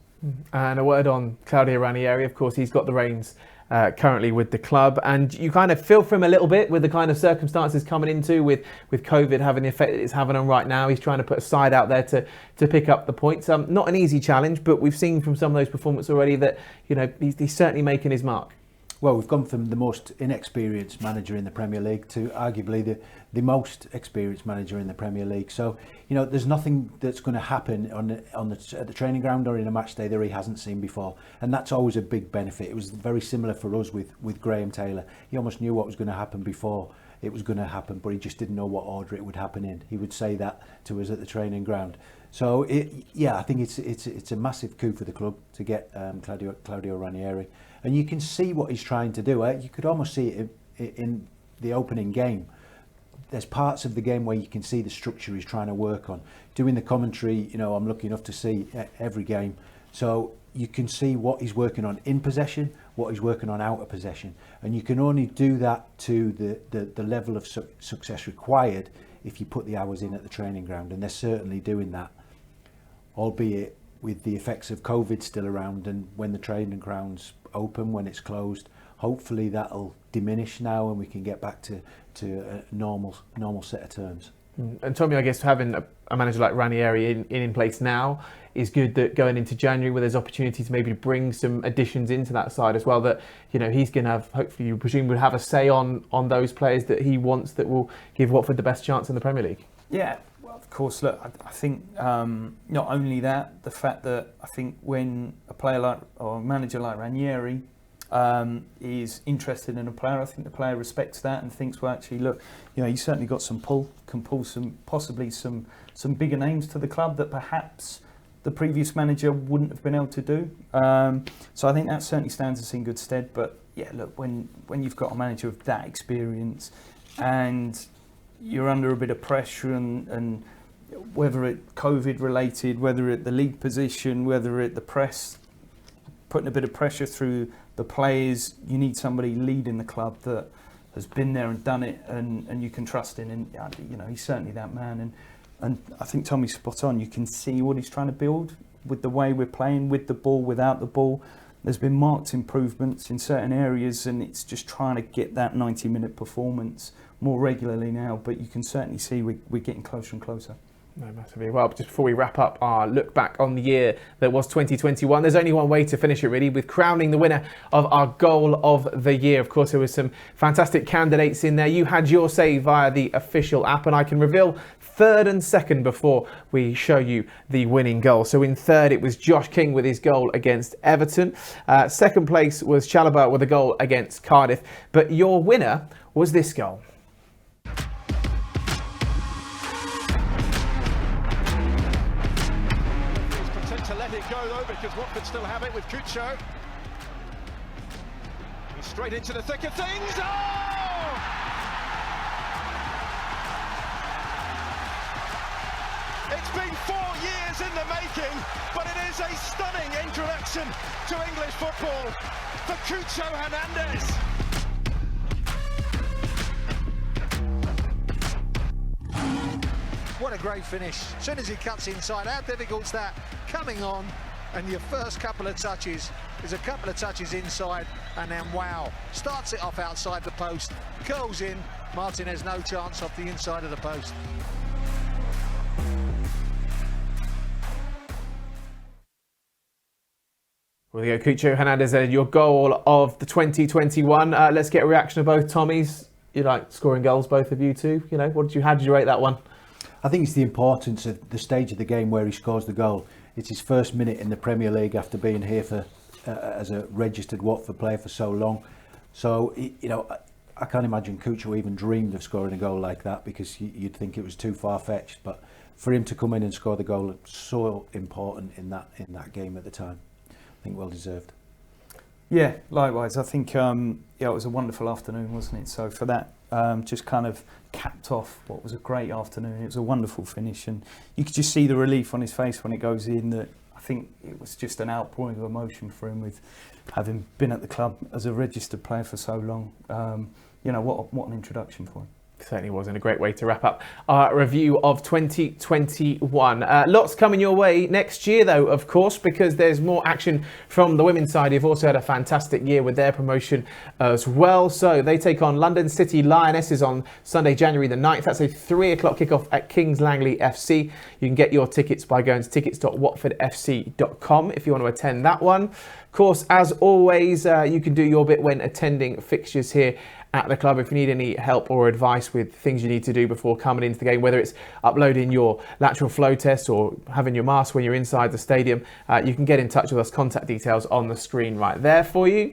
And a word on Claudia Ranieri. Of course, he's got the reins currently with the club, and you kind of feel for him a little bit with the kind of circumstances coming into with COVID having the effect that it's having on right now. He's trying to put a side out there to pick up the points. Not an easy challenge, but we've seen from some of those performances already that, you know, he's certainly making his mark. Well, we've gone from the most inexperienced manager in the Premier League to arguably the most experienced manager in the Premier League. So, you know, there's nothing that's going to happen at the training ground or in a match day that he hasn't seen before, and that's always a big benefit. It was very similar for us with Graham Taylor. He almost knew what was going to happen before it was going to happen, but he just didn't know what order it would happen in. He would say that to us at the training ground. So, I think it's a massive coup for the club to get Claudio Ranieri. And you can see what he's trying to do. You could almost see it in the opening game. There's parts of the game where you can see the structure he's trying to work on. Doing the commentary, you know, I'm lucky enough to see every game. So you can see what he's working on in possession, what he's working on out of possession. And you can only do that to the level of success required if you put the hours in at the training ground. And they're certainly doing that, albeit with the effects of COVID still around, and when the training grounds open, when it's closed, hopefully that'll diminish now and we can get back to a normal set of terms. And Tommy, I guess having a manager like Ranieri in place now is good, that going into January where there's opportunity to maybe bring some additions into that side as well, that, you know, he's going to have, hopefully you presume, will have a say on those players that he wants that will give Watford the best chance in the Premier League. Yeah. Of course, look, I think not only that, the fact that I think when a player like, or a manager like Ranieri is interested in a player, I think the player respects that and thinks, well, actually, look, you know, he's certainly got some pull, can pull possibly some bigger names to the club that perhaps the previous manager wouldn't have been able to do. So I think that certainly stands us in good stead. But yeah, look, when you've got a manager of that experience and you're under a bit of pressure, and whether it COVID related, whether it the league position, whether it the press, putting a bit of pressure through the players, you need somebody leading the club that has been there and done it, and you can trust in. And you know, he's certainly that man. And I think Tommy's spot on. You can see what he's trying to build with the way we're playing, with the ball, without the ball. there's been marked improvements in certain areas, and it's just trying to get that 90-minute performance more regularly now. But you can certainly see we're getting closer and closer. No, massively. Well, just before we wrap up our look back on the year that was 2021, there's only one way to finish it, really, with crowning the winner of our goal of the year. Of course, there was some fantastic candidates in there. You had your say via the official app, and I can reveal third and second before we show you the winning goal. So in third, it was Josh King with his goal against Everton. Second place was Chalobah with a goal against Cardiff. But your winner was this goal. Because Watford still have it with Cucho. He's straight into the thick of things. Oh! It's been 4 years in the making, but it is a stunning introduction to English football for Cucho Hernández. What a great finish. As soon as he cuts inside, how difficult's that? Coming on, and your first couple of touches is a couple of touches inside, and then wow, starts it off outside the post, curls in. Martin has no chance off the inside of the post. Well, there you go, Cucho Hernández, your goal of the 2021. Let's get a reaction of both Tommies. You like scoring goals, both of you too. You know, how did you rate that one? I think it's the importance of the stage of the game where he scores the goal. It's his first minute in the Premier League after being here for as a registered Watford player for so long. So, you know, I can't imagine Cucho even dreamed of scoring a goal like that, because you'd think it was too far-fetched. But for him to come in and score the goal, so important in that game at the time. I think well deserved. Yeah, likewise. I think it was a wonderful afternoon, wasn't it? So for that, just kind of capped off what was a great afternoon. It was a wonderful finish, and you could just see the relief on his face when it goes in. That I think it was just an outpouring of emotion for him, with having been at the club as a registered player for so long. You know, what an introduction for him. Certainly was, and a great way to wrap up our review of 2021. Lots coming your way next year, though, of course, because there's more action from the women's side. You've also had a fantastic year with their promotion as well. So they take on London City Lionesses on Sunday, January the 9th. That's a 3 o'clock kickoff at Kings Langley FC. You can get your tickets by going to tickets.watfordfc.com if you want to attend that one. Of course, as always, you can do your bit when attending fixtures here at the club. If you need any help or advice with things you need to do before coming into the game, whether it's uploading your lateral flow test or having your mask when you're inside the stadium, you can get in touch with us. Contact details on the screen right there for you.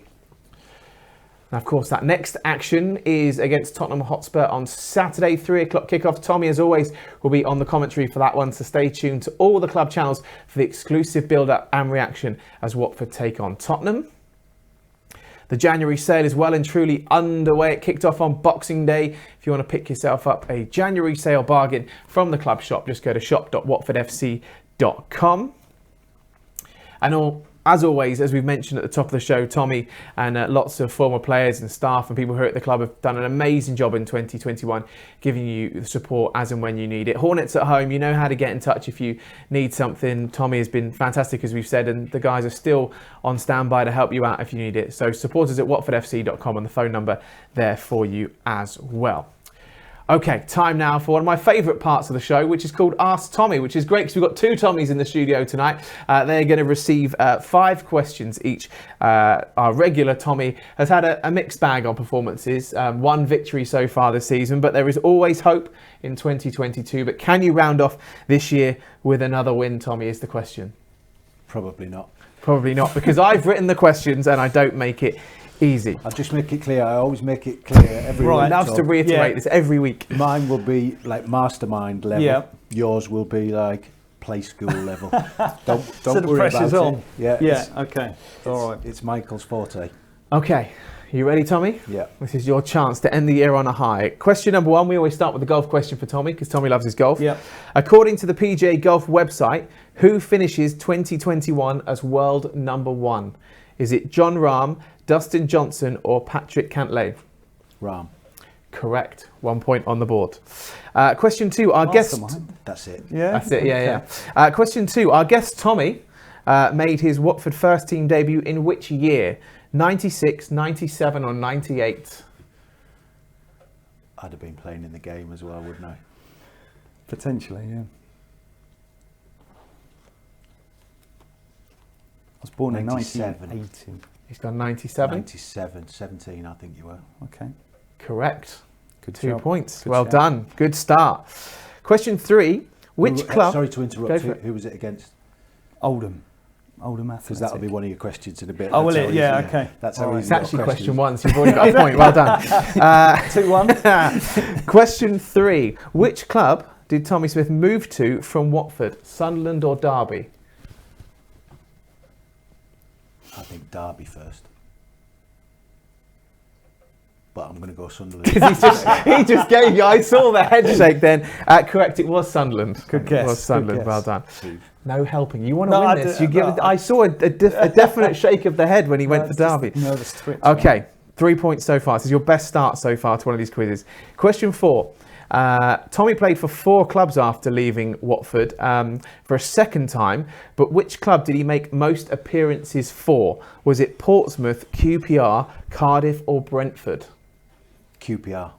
And of course, that next action is against Tottenham Hotspur on Saturday, 3 o'clock kickoff. Tommy, as always, will be on the commentary for that one, so stay tuned to all the club channels for the exclusive build-up and reaction as Watford take on Tottenham. The January sale is well and truly underway. It kicked off on Boxing Day. If you want to pick yourself up a January sale bargain from the club shop, just go to shop.watfordfc.com. And as always, as we've mentioned at the top of the show, Tommy and lots of former players and staff and people who are at the club have done an amazing job in 2021, giving you the support as and when you need it. Hornets at home, you know how to get in touch if you need something. Tommy has been fantastic, as we've said, and the guys are still on standby to help you out if you need it. So supporters at watfordfc.com, and the phone number there for you as well. Okay, time now for one of my favourite parts of the show, which is called Ask Tommy, which is great because we've got two Tommies in the studio tonight. They're going to receive 5 questions each. Our regular Tommy has had a mixed bag on performances, 1 victory so far this season, but there is always hope in 2022. But can you round off this year with another win, Tommy, is the question. Probably not. Probably not, because I've written the questions and I don't make it easy. I'll just make it clear. I always make it clear every week. Loves to reiterate this every week. Mine will be like mastermind level. Yeah. Yours will be like play school level. Don't so the worry pressure's about on. it. Yeah. Okay. All right. It's Michael's forte. Okay. You ready, Tommy? Yeah. This is your chance to end the year on a high. Question number 1, we always start with the golf question for Tommy, because Tommy loves his golf. Yeah. According to the PGA Golf website, who finishes 2021 as world number 1? Is it Jon Rahm, Dustin Johnson, or Patrick Cantlay? Rahm. Correct. 1 point on the board. Question 2, our guest... That's it. Yeah. That's it, yeah. Question 2, our guest Tommy made his Watford first team debut in which year? 96, 97 or 98? I'd have been playing in the game as well, wouldn't I? Potentially, yeah. I was born in 1980. He's gone 97? 97, 17 I think you were. Okay. Correct. Good 2 job. points. Good well shout. done. Good start. Question 3. Which club... Sorry to interrupt. Go for it. Who was it against? Oldham Athletic. Because that'll be one of your questions in a bit. Oh, will That's it? how Yeah, easy- okay. That's how All right. easy It's actually your question questions. 1, so you've already got a point. Well done. 2-1. Question 3. Which club did Tommy Smith move to from Watford? Sunderland or Derby? I think Derby first. But I'm going to go Sunderland. He just gave you. I saw the head shake then. Correct, it was Sunderland. Good guess. It was Sunderland. Good Well guess. done. Two. No helping. You want to No, win I this. do- You give. no, I saw a definite shake of the head when he went for It's just Derby. Nervous twitch. Okay, 3 points so far. This is your best start so far to one of these quizzes. Question 4. Tommy played for 4 clubs after leaving Watford for a second time, but which club did he make most appearances for? Was it Portsmouth, QPR, Cardiff or Brentford? QPR.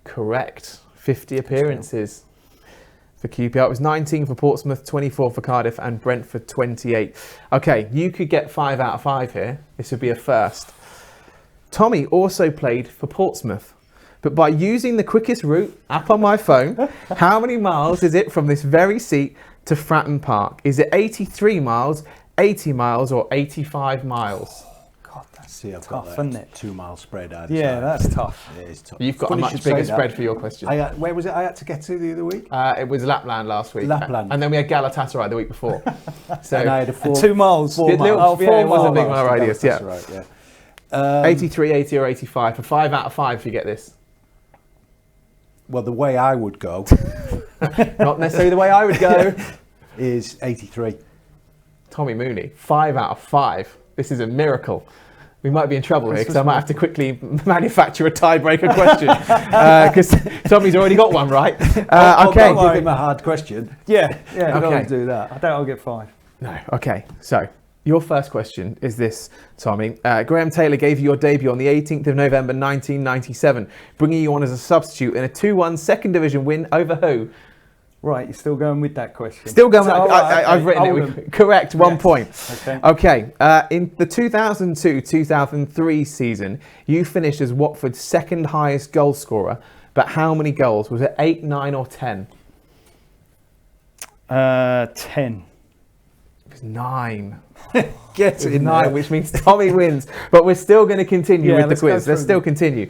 Correct. 50 appearances for QPR. It was 19 for Portsmouth, 24 for Cardiff and Brentford 28. Okay, you could get 5 out of 5 here. This would be a first. Tommy also played for Portsmouth. But by using the quickest route app on my phone, how many miles is it from this very seat to Fratton Park? Is it 83 miles, 80 miles or 85 miles? God, that's See, I've tough, got isn't that it? 2 mile spread. Yeah, that's tough. It is tough. You've got Funny a you much should say bigger that. spread for your question. Where was it I had to get to the other week? It was Lapland last week. Lapland. And then we had Galatasaray the week before. So And I had a 2 miles. 4 Good little- miles. yeah, it was a big miles. mile radius, That's yeah. right, yeah. 83, 80 or 85 for 5 out of 5 if you get this. Well, the way I would go Not necessarily the way I would go. is 83. Tommy Mooney, 5 out of 5. This is a miracle. We might be in trouble here because I might have to quickly manufacture a tiebreaker question because Tommy's already got one right. Okay. Don't give him a hard question. Yeah, Okay. don't do that. I doubt I'll get 5. No. Okay. So your first question is this, Tommy. Graham Taylor gave you your debut on the 18th of November 1997, bringing you on as a substitute in a 2-1 second division win over who? Right, you're still going with that question. Still going. So, right, I've written Oldham. it. Correct. 1 Yes. point. Okay. Okay. In the 2002-2003 season, you finished as Watford's second highest goal scorer. But how many goals? Was it 8, 9 or 10? 10. It was 9. Get It was 9, which means Tommy wins. But we're still going to continue with the let's go quiz. Let's through still them. continue.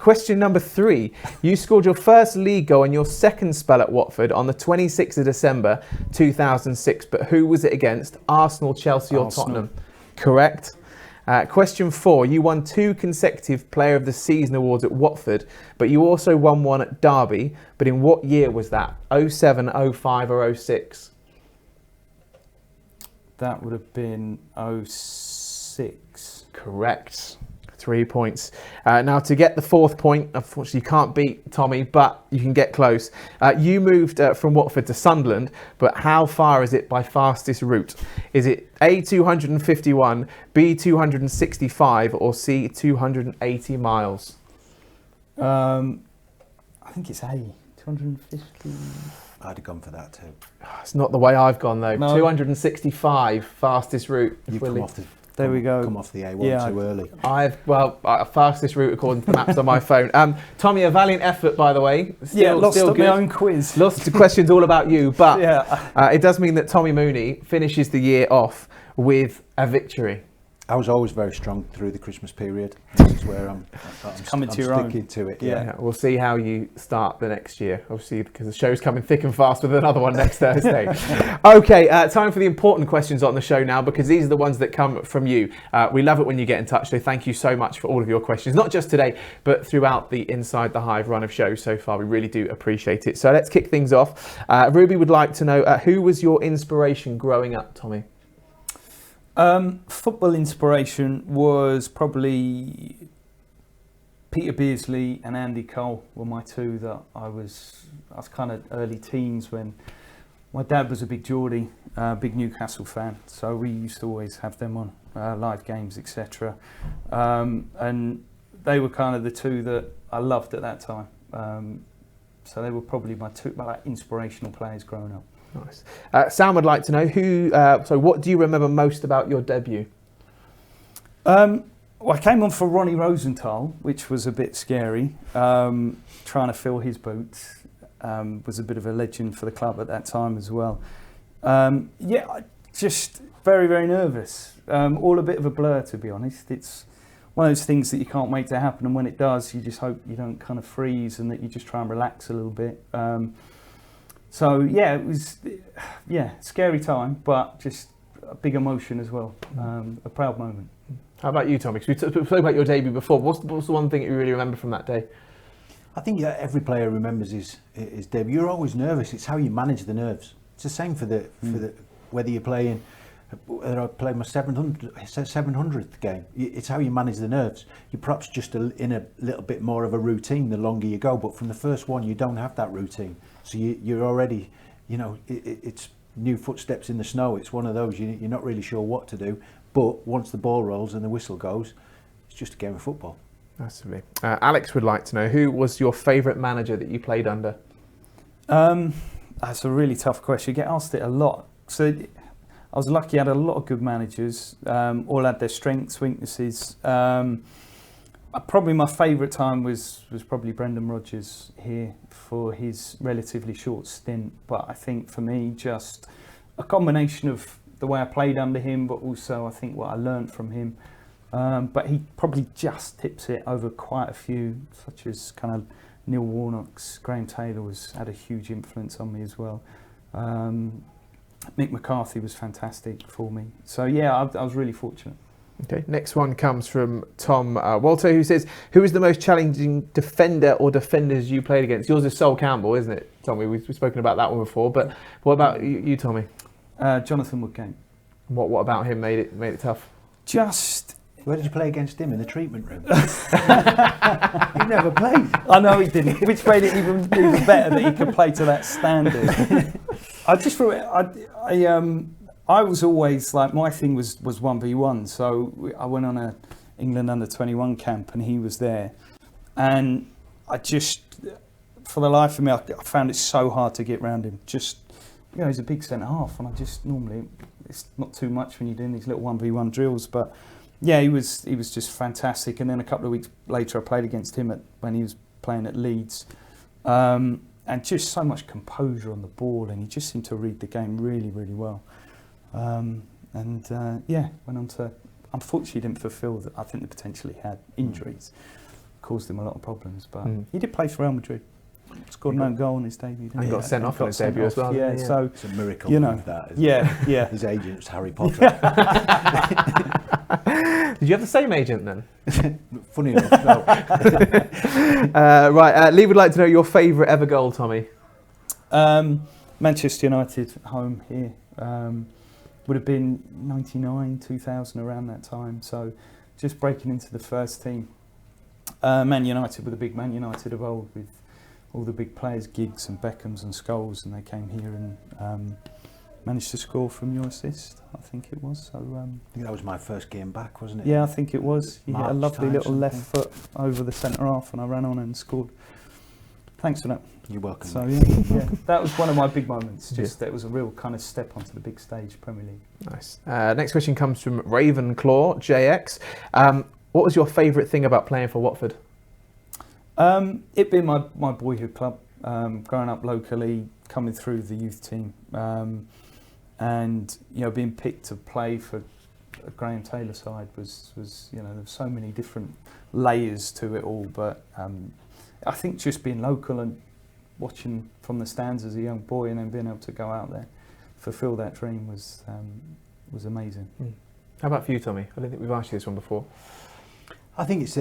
Question number 3. You scored your first league goal in your second spell at Watford on the 26th of December 2006. But who was it against? Arsenal, Chelsea or Arsenal. Tottenham? Correct. Question 4. You won 2 consecutive Player of the Season awards at Watford, but you also won one at Derby. But in what year was that? 07, 05 or 06? That would have been 06. Correct. 3 points. Now, to get the 4th point, unfortunately, you can't beat Tommy, but you can get close. You moved from Watford to Sunderland, but how far is it by fastest route? Is it A, 251, B, 265, or C, 280 miles? I think it's A. 250. I'd have gone for that too. It's not the way I've gone, though. No. 265, fastest route. You've Fully. come off the There we go. Come off the A1 too early. Fastest route according to the maps on my phone. Tommy, a valiant effort, by the way. Lost still at good. my own quiz. Lots of questions all about you, but Yeah. it does mean that Tommy Mooney finishes the year off with a victory. I was always very strong through the Christmas period. This is where I'm coming to your own. sticking to it. Yeah. Yeah, we'll see how you start the next year, obviously, because the show's coming thick and fast with another one next Thursday. Okay, time for the important questions on the show now, because these are the ones that come from you. We love it when you get in touch, so thank you so much for all of your questions, not just today, but throughout the Inside the Hive run of shows so far. We really do appreciate it. So let's kick things off. Ruby would like to know, who was your inspiration growing up, Tommy? Football inspiration was probably Peter Beardsley and Andy Cole were my two that I was kind of early teens when My dad was a big Geordie, big Newcastle fan, so we used to always have them on live games, etc. And they were kind of the two that I loved at that time. So they were probably my two inspirational players growing up. Nice. Sam would like to know what do you remember most about your debut? Well, I came on for Ronnie Rosenthal, which was a bit scary. Trying to fill his boots. Was a bit of a legend for the club at that time as well. Just very, very nervous. All a bit of a blur, to be honest. It's one of those things that you can't wait to happen, and when it does, you just hope you don't kind of freeze and that you just try and relax a little bit. It was scary time, but just a big emotion as well. A proud moment. How about you, Tommy? Because we spoke about your debut before. What's the one thing that you really remember from that day? I think every player remembers his debut. You're always nervous. It's how you manage the nerves. It's the same for the whether you're playing. Whether I play my 700th game, it's how you manage the nerves. You're perhaps just in a little bit more of a routine the longer you go. But from the first one, you don't have that routine. So you're already, it's new footsteps in the snow. It's one of those you're not really sure what to do. But once the ball rolls and the whistle goes, it's just a game of football. Massively. Alex would like to know, who was your favourite manager that you played under? That's a really tough question. You get asked it a lot. So I was lucky, I had a lot of good managers, all had their strengths, weaknesses. Probably my favourite time was probably Brendan Rodgers here for his relatively short stint. But I think for me, just a combination of the way I played under him, but also I think what I learned from him. But he probably just tips it over quite a few, such as kind of Neil Warnock's. Graham Taylor had a huge influence on me as well. Mick McCarthy was fantastic for me. So yeah, I was really fortunate. Okay, next one comes from Tom Walter, who says, who is the most challenging defender or defenders you played against? Yours is Sol Campbell, isn't it, Tommy? We've spoken about that one before, but what about you, Tommy? Jonathan Woodgate. What about him made it tough? Where did you play against him? In the treatment room? He never played. I know he didn't, which made it even better that he could play to that standard. I just thought I was always like, my thing was 1v1. So I went on a England under-21 camp and he was there. And I just, for the life of me, I found it so hard to get round him. Just, he's a big centre half, and I just normally, it's not too much when you're doing these little 1v1 drills, but yeah, he was just fantastic. And then a couple of weeks later, I played against him when he was playing at Leeds, and just so much composure on the ball, and he just seemed to read the game really, really well. Went on to, unfortunately, didn't fulfil that. I think the potential he had. Injuries caused him a lot of problems, but he did play for Real Madrid. Scored an own goal on his debut. And got sent off on his debut as well. Yeah, so it's a miracle. That, isn't it? Yeah. His agent's Harry Potter. Did you have the same agent then? Funny enough, no. Lee would like to know your favourite ever goal, Tommy. Manchester United home here. Would have been 99, 2000, around that time. So just breaking into the first team. Man United, with a big Man United of old, with all the big players, Giggs and Beckhams and Scholes, and they came here and managed to score from your assist, I think it was. So I think that was my first game back, wasn't it? Yeah, I think it was. He hit a lovely little left foot over the centre half, and I ran on and scored. Thanks for that. You're welcome. So yeah, that was one of my big moments. Just that was a real kind of step onto the big stage, Premier League. Nice. Next question comes from Ravenclaw JX. What was your favourite thing about playing for Watford? It being my boyhood club, growing up locally, coming through the youth team, and being picked to play for a Graham Taylor side was there were so many different layers to it all. But I think just being local and watching from the stands as a young boy, and then being able to go out there, fulfil that dream was amazing. How about for you, Tommy? I don't think we've asked you this one before. I think it's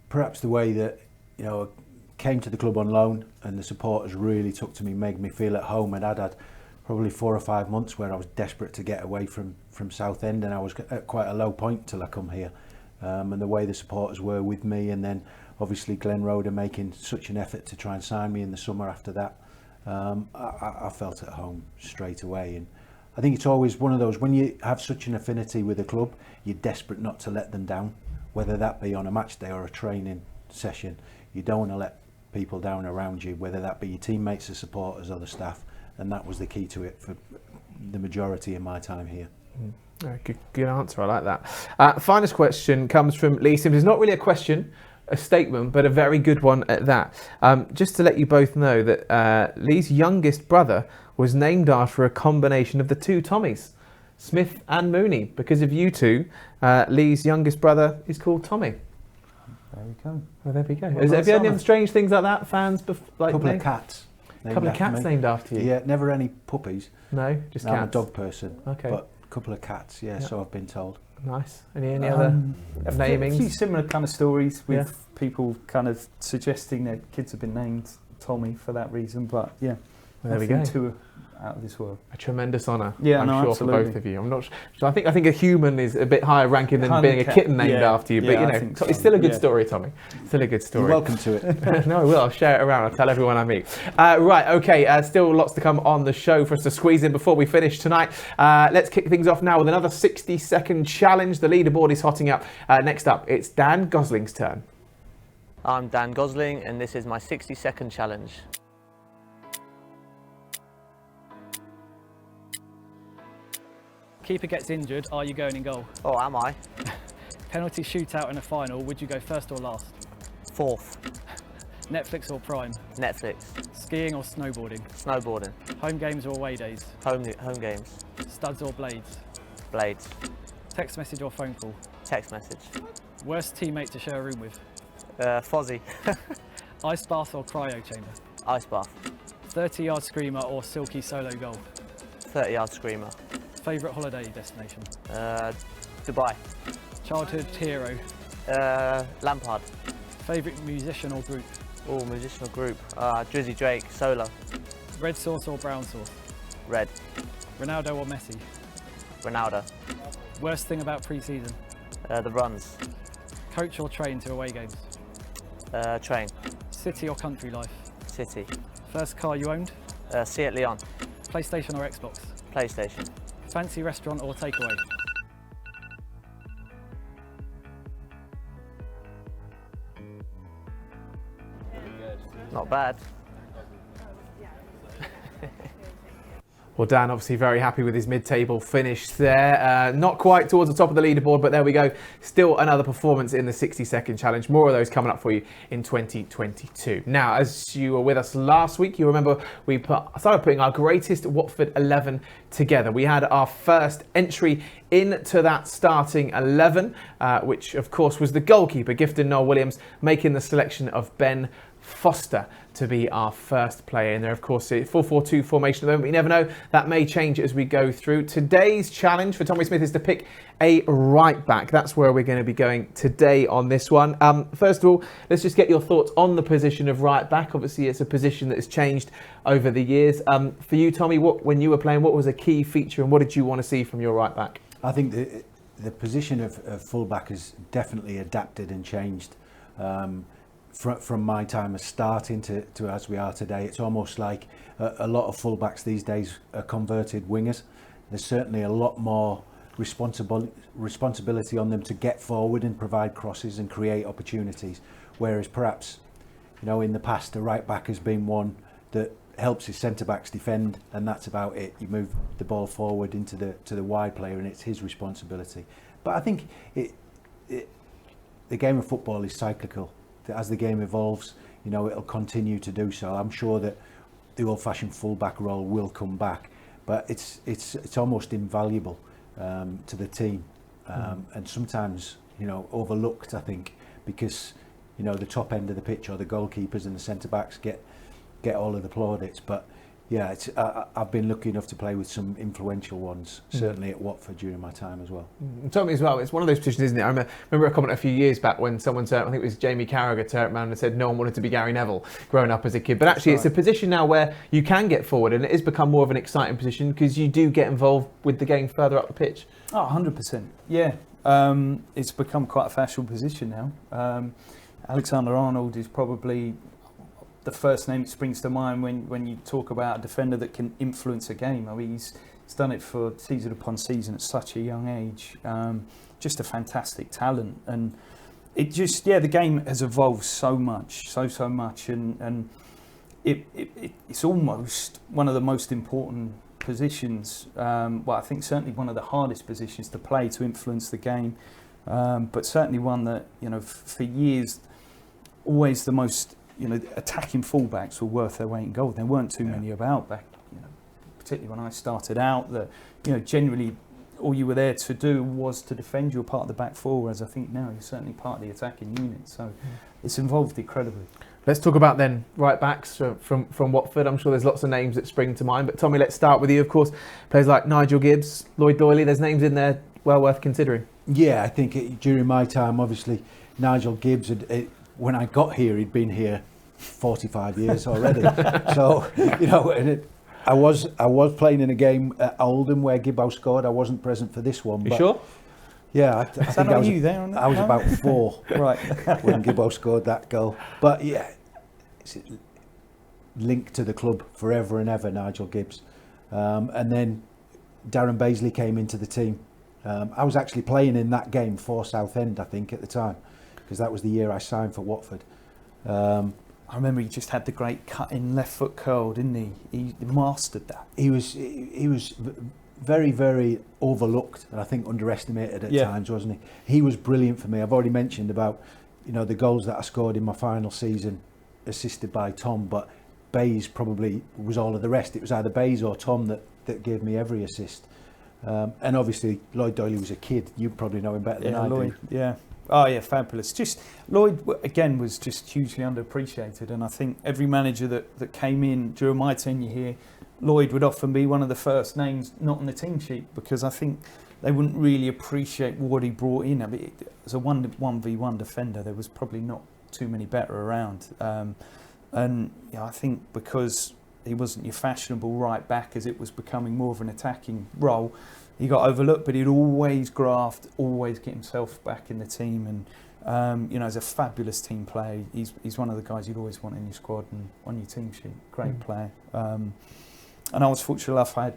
perhaps the way that I came to the club on loan, and the supporters really took to me, made me feel at home. And I'd had probably 4 or 5 months where I was desperate to get away from Southend, and I was at quite a low point till I come here. And the way the supporters were with me, and then obviously Glenn Roeder making such an effort to try and sign me in the summer after that. I felt at home straight away. And I think it's always one of those, when you have such an affinity with a club, you're desperate not to let them down, whether that be on a match day or a training session. You don't want to let people down around you, whether that be your teammates, the supporters or the staff. And that was the key to it for the majority of my time here. Good answer, I like that. Finest question comes from Lee Sims. It's not really a question, a statement, but a very good one at that. Just to let you both know that Lee's youngest brother was named after a combination of the two Tommies, Smith and Mooney. Because of you two, Lee's youngest brother is called Tommy. There we go. Well, there we go. Well, Have you had any strange things like that, fans? A couple of cats. A couple of cats named after you? Yeah, never any puppies. No, just cats. I'm cats. a dog person. Okay. But a couple of cats, yeah, so I've been told. Nice. Any other namings? A few similar kind of stories with people kind of suggesting that kids have been named Tommy for that reason, but yeah. There we go. Two out of this world. A tremendous honour, yeah, I'm sure, absolutely. for both of you. I'm not sure. I think a human is a bit higher ranking than being a kitten named after you, but you know, it's still a good story, Tommy. Still a good story. You're welcome to it. No, I will. I'll share it around. I'll tell everyone I meet. Right, okay. Still lots to come on the show for us to squeeze in before we finish tonight. Let's kick things off now with another 60-second challenge. The leaderboard is hotting up. Next up, it's Dan Gosling's turn. I'm Dan Gosling, and this is my 60-second challenge. Keeper gets injured, are you going in goal? Oh, am I? Penalty shootout in a final, would you go first or last? Fourth. Netflix or Prime? Netflix. Skiing or snowboarding? Snowboarding. Home games or away days? Home games. Studs or blades? Blades. Text message or phone call? Text message. Worst teammate to share a room with? Fozzie. Ice bath or cryo chamber? Ice bath. 30-yard screamer or silky solo goal? 30-yard screamer. Favourite holiday destination? Dubai. Childhood hero? Lampard. Favourite musician or group? Oh, musician or group. Drizzy Drake, Solo. Red sauce or brown sauce? Red. Ronaldo or Messi? Ronaldo. Worst thing about pre-season? The runs. Coach or train to away games? Train. City or country life? City. First car you owned? Seat Leon. PlayStation or Xbox? PlayStation. Fancy restaurant or takeaway? Not bad. Well, Dan, obviously very happy with his mid-table finish there. Not quite towards the top of the leaderboard, but there we go. Still another performance in the 60-second challenge. More of those coming up for you in 2022. Now, as you were with us last week, you remember we started putting our greatest Watford 11 together. We had our first entry into that starting 11, which of course was the goalkeeper, Gifton Noel Williams, making the selection of Ben Foster to be our first player in there. Of course, 4-4-2 formation at the moment. You never know, that may change as we go through. Today's challenge for Tommy Smith is to pick a right back. That's where we're going to be going today on this one. First of all, let's just get your thoughts on the position of right back. Obviously, it's a position that has changed over the years. For you, Tommy, when you were playing, what was a key feature and what did you want to see from your right back? I think the position of fullback has definitely adapted and changed. From my time as starting to as we are today, it's almost like a lot of fullbacks these days are converted wingers. There's certainly a lot more responsibility on them to get forward and provide crosses and create opportunities. Whereas perhaps, you know, in the past, a right back has been one that helps his centre backs defend, and that's about it. You move the ball forward into the wide player, and it's his responsibility. But I think the game of football is cyclical. As the game evolves, you know, it'll continue to do so. I'm sure that the old-fashioned full-back role will come back, but it's almost invaluable to the team, and sometimes, you know, overlooked, I think, because, you know, the top end of the pitch or the goalkeepers and the centre-backs get all of the plaudits. But yeah, I've been lucky enough to play with some influential ones, certainly at Watford during my time as well. Tommy as well, it's one of those positions, isn't it? I remember a comment a few years back when someone said, I think it was Jamie Carragher turned around and said no one wanted to be Gary Neville growing up as a kid. But actually it's a position now where you can get forward, and it has become more of an exciting position because you do get involved with the game further up the pitch. Oh, 100%. Yeah. It's become quite a fashionable position now. Alexander-Arnold is probably the first name that springs to mind when you talk about a defender that can influence a game. I mean, he's done it for season upon season at such a young age. Just a fantastic talent, and it just the game has evolved so much, so much, and it's almost one of the most important positions. Well, I think certainly one of the hardest positions to play to influence the game, but certainly one that for years always the most attacking fullbacks were worth their weight in gold. There weren't too many about back, particularly when I started out. That generally all you were there to do was to defend. You were part of the back four, whereas I think now you're certainly part of the attacking unit. So it's evolved incredibly. Let's talk about then right backs from Watford. I'm sure there's lots of names that spring to mind, but Tommy, let's start with you. Of course, players like Nigel Gibbs, Lloyd Doyley. There's names in there well worth considering. Yeah, I think during my time, obviously, Nigel Gibbs when I got here, he'd been here 45 years already. So, I was playing in a game at Oldham where Gibbo scored. I wasn't present for this one. You sure? Yeah, I think I was. You there? I was about 4 right when Gibbo scored that goal. But yeah, it's linked to the club forever and ever, Nigel Gibbs. And then Darren Baisley came into the team. I was actually playing in that game for Southend, I think, at the time, because that was the year I signed for Watford. I remember he just had the great cut-in left foot curl, didn't he? He mastered that. He was very, very overlooked and I think underestimated at times, wasn't he? He was brilliant for me. I've already mentioned about the goals that I scored in my final season, assisted by Tom, but Bays probably was all of the rest. It was either Bays or Tom that gave me every assist. And obviously Lloyd Doyley was a kid. You probably know him better than I Lloyd, do. Yeah. Oh yeah, fabulous. Just Lloyd again was just hugely underappreciated, and I think every manager that came in during my tenure here, Lloyd would often be one of the first names not on the team sheet, because I think they wouldn't really appreciate what he brought in. I mean, as a 1v1 defender, there was probably not too many better around, and I think because he wasn't your fashionable right back as it was becoming more of an attacking role, he got overlooked, but he'd always graft, always get himself back in the team, and as a fabulous team player, he's one of the guys you'd always want in your squad and on your team sheet. Great player. And I was fortunate enough, I had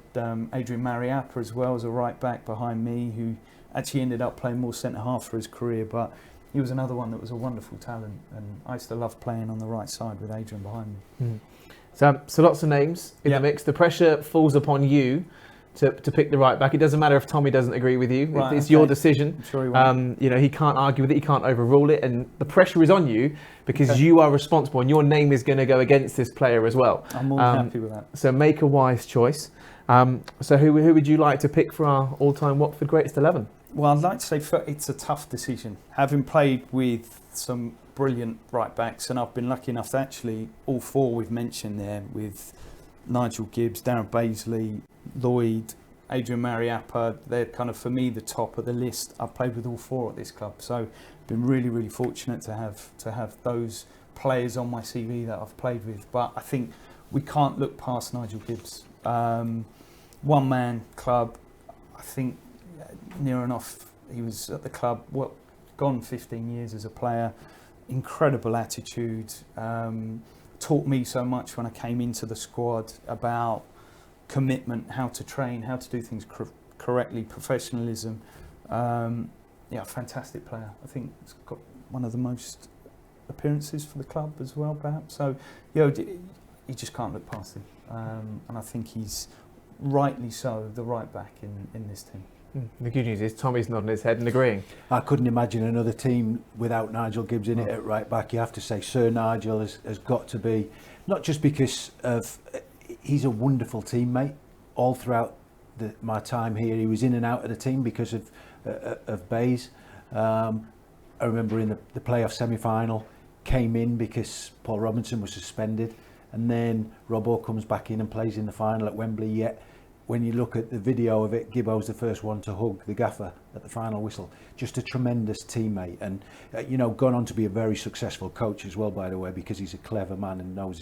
Adrian Mariappa as well as a right back behind me, who actually ended up playing more centre half for his career, but he was another one that was a wonderful talent, and I used to love playing on the right side with Adrian behind me. So lots of names in the mix. The pressure falls upon you to pick the right back. It doesn't matter if Tommy doesn't agree with you. Right, it's your decision. I'm sure he won't. He can't argue with it. He can't overrule it. And the pressure is on you because you are responsible, and your name is going to go against this player as well. I'm more than happy with that. So make a wise choice. So who would you like to pick for our all-time Watford Greatest 11? Well, I'd like to say it's a tough decision. Having played with some brilliant right backs, and I've been lucky enough to actually all 4 we've mentioned there, with Nigel Gibbs, Darren Baisley, Lloyd, Adrian Mariappa. They're kind of, for me, the top of the list. I've played with all 4 at this club, so been really, really fortunate to have those players on my CV that I've played with. But I think we can't look past Nigel Gibbs. One-man club. I think near enough he was at the club, gone 15 years as a player. Incredible attitude. Taught me so much when I came into the squad about commitment, how to train, how to do things correctly, professionalism. Fantastic player. I think he's got one of the most appearances for the club as well, perhaps. So, you just can't look past him. And I think he's rightly so the right back in this team. The good news is Tommy's nodding his head and agreeing. I couldn't imagine another team without Nigel Gibbs in it at right back. You have to say Sir Nigel has got to be, not just because of, he's a wonderful teammate all throughout my time here. He was in and out of the team because of Bays. I remember in the playoff semi-final, came in because Paul Robinson was suspended, and then Robbo comes back in and plays in the final at Wembley. Yet when you look at the video of it, Gibbo's the first one to hug the gaffer at the final whistle. Just a tremendous teammate, and gone on to be a very successful coach as well, by the way, because he's a clever man and knows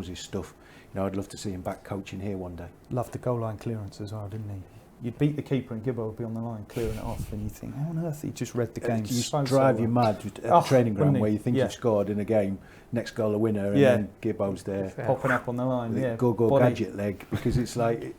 his stuff. I'd love to see him back coaching here one day. Loved the goal line clearance as well, didn't he? you'd beat the keeper and Gibbo would be on the line clearing it off, and you think, how on earth he just read the game? You drive you mad at the training ground where you think you've scored in a game, next goal a winner, and then Gibbo's there popping up on the line. Go gadget leg, because it's like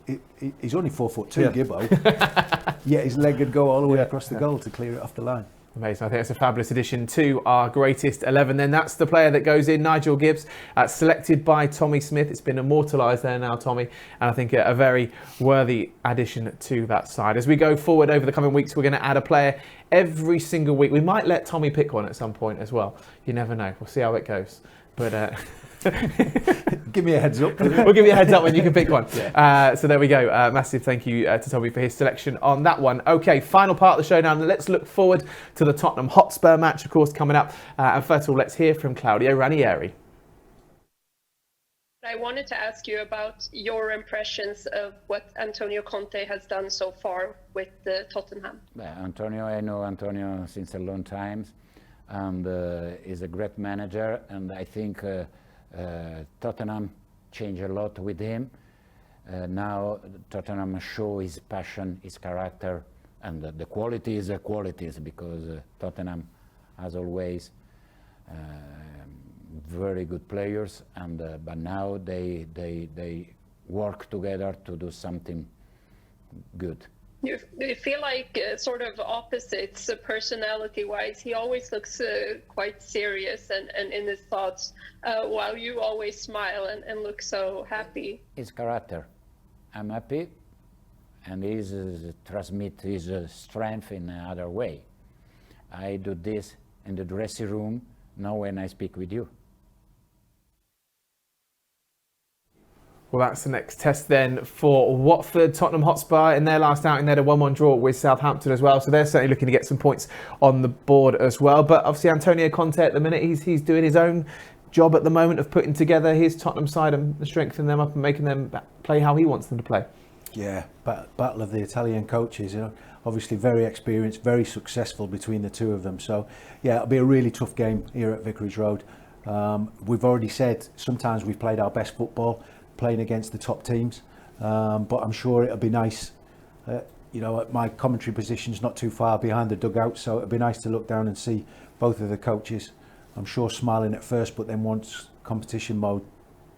he's only 4'2", Gibbo, yet his leg would go all the way across the goal to clear it off the line. Amazing. I think it's a fabulous addition to our greatest 11. Then that's the player that goes in, Nigel Gibbs, selected by Tommy Smith. It's been immortalised there now, Tommy, and I think a very worthy addition to that side. As we go forward over the coming weeks, we're going to add a player every single week. We might let Tommy pick one at some point as well. You never know. We'll see how it goes. But give me a heads up. We'll give you a heads up when you can pick one. So there we go. Massive thank you to Tommy for his selection on that one. Okay, final part of the show now. Let's look forward to the Tottenham Hotspur match, of course, coming up. And first of all, let's hear from Claudia Ranieri. I wanted to ask you about your impressions of what Antonio Conte has done so far with the Tottenham. I know Antonio since a long time, and is a great manager, and I think Tottenham changed a lot with him. Now Tottenham show his passion, his character, and the quality is the qualities, because Tottenham has always very good players, and but now they work together to do something good. You feel like sort of opposites personality-wise. He always looks quite serious and in his thoughts, while you always smile and look so happy. His character. I'm happy, and he's transmit his strength in another way. I do this in the dressing room, now when I speak with you. Well, that's the next test then for Watford. Tottenham Hotspur in their last outing, they had a 1-1 draw with Southampton as well, so they're certainly looking to get some points on the board as well. But obviously Antonio Conte at the minute, he's doing his own job at the moment of putting together his Tottenham side and strengthening them up and making them play how he wants them to play. Yeah, battle of the Italian coaches, you know. Obviously very experienced, very successful between the two of them. So yeah, it'll be a really tough game here at Vicarage Road. We've already said sometimes we've played our best football playing against the top teams, but I'm sure it'll be nice. You know, my commentary position's not too far behind the dugout, so it'll be nice to look down and see both of the coaches. I'm sure smiling at first, but then once competition mode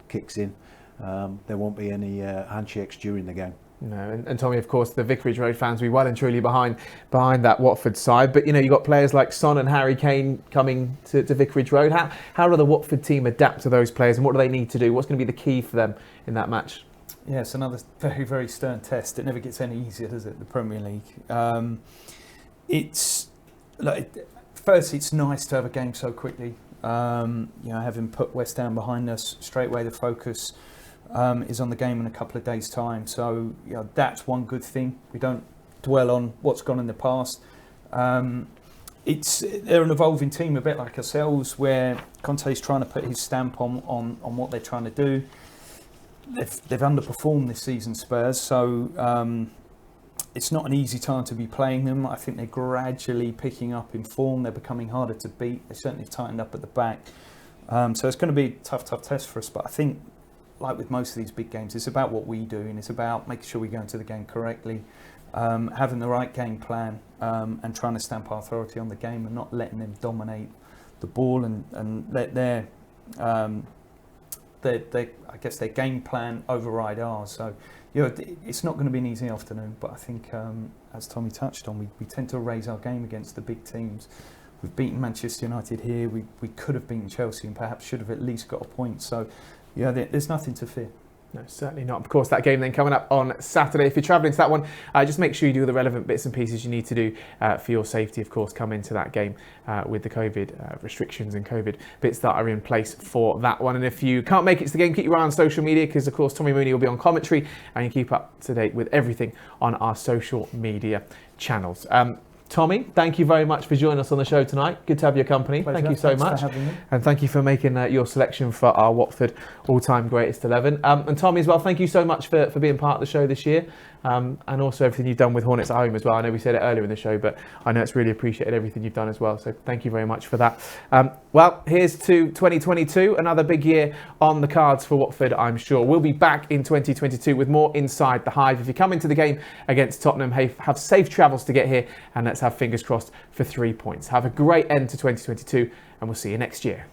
kicks in, there won't be any handshakes during the game. No, and Tommy, of course, the Vicarage Road fans will be well and truly behind that Watford side. But, you know, you've got players like Son and Harry Kane coming to Vicarage Road. How do the Watford team adapt to those players, and what do they need to do? What's going to be the key for them in that match? Yeah, it's another very, very stern test. It never gets any easier, does it, the Premier League? It's like, first, it's nice to have a game so quickly. You know, having put West Ham behind us, straight away the focus is on the game in a couple of days' time. So, you know, that's one good thing. We don't dwell on what's gone in the past. They're an evolving team, a bit like ourselves, where Conte's trying to put his stamp on what they're trying to do. They've underperformed this season, Spurs, so it's not an easy time to be playing them. I think they're gradually picking up in form. They're becoming harder to beat. They certainly have tightened up at the back. So it's going to be a tough test for us. But I think, like with most of these big games, it's about what we do, and it's about making sure we go into the game correctly, having the right game plan, and trying to stamp our authority on the game and not letting them dominate the ball and let their I guess their game plan override ours. So, you know, it's not going to be an easy afternoon, but I think, as Tommy touched on, we tend to raise our game against the big teams. We've beaten Manchester United here. We could have beaten Chelsea and perhaps should have at least got a point. So, yeah, there's nothing to fear. No, certainly not. Of course, that game then coming up on Saturday. If you're travelling to that one, just make sure you do the relevant bits and pieces you need to do for your safety. Of course, come into that game with the COVID restrictions and COVID bits that are in place for that one. And if you can't make it to the game, keep your eye on social media, because of course Tommy Mooney will be on commentary, and you keep up to date with everything on our social media channels. Tommy, thank you very much for joining us on the show tonight. Good to have your company. Pleasure. Thank you so Thanks much. for having me. And thank you for making your selection for our Watford all-time greatest 11. And Tommy as well, thank you so much for being part of the show this year. And also everything you've done with Hornets at Home as well. I know we said it earlier in the show, but I know it's really appreciated everything you've done as well. So thank you very much for that. Well, here's to 2022, another big year on the cards for Watford, I'm sure. We'll be back in 2022 with more Inside the Hive. If you come into the game against Tottenham, have safe travels to get here, and let's have fingers crossed for 3 points. Have a great end to 2022, and we'll see you next year.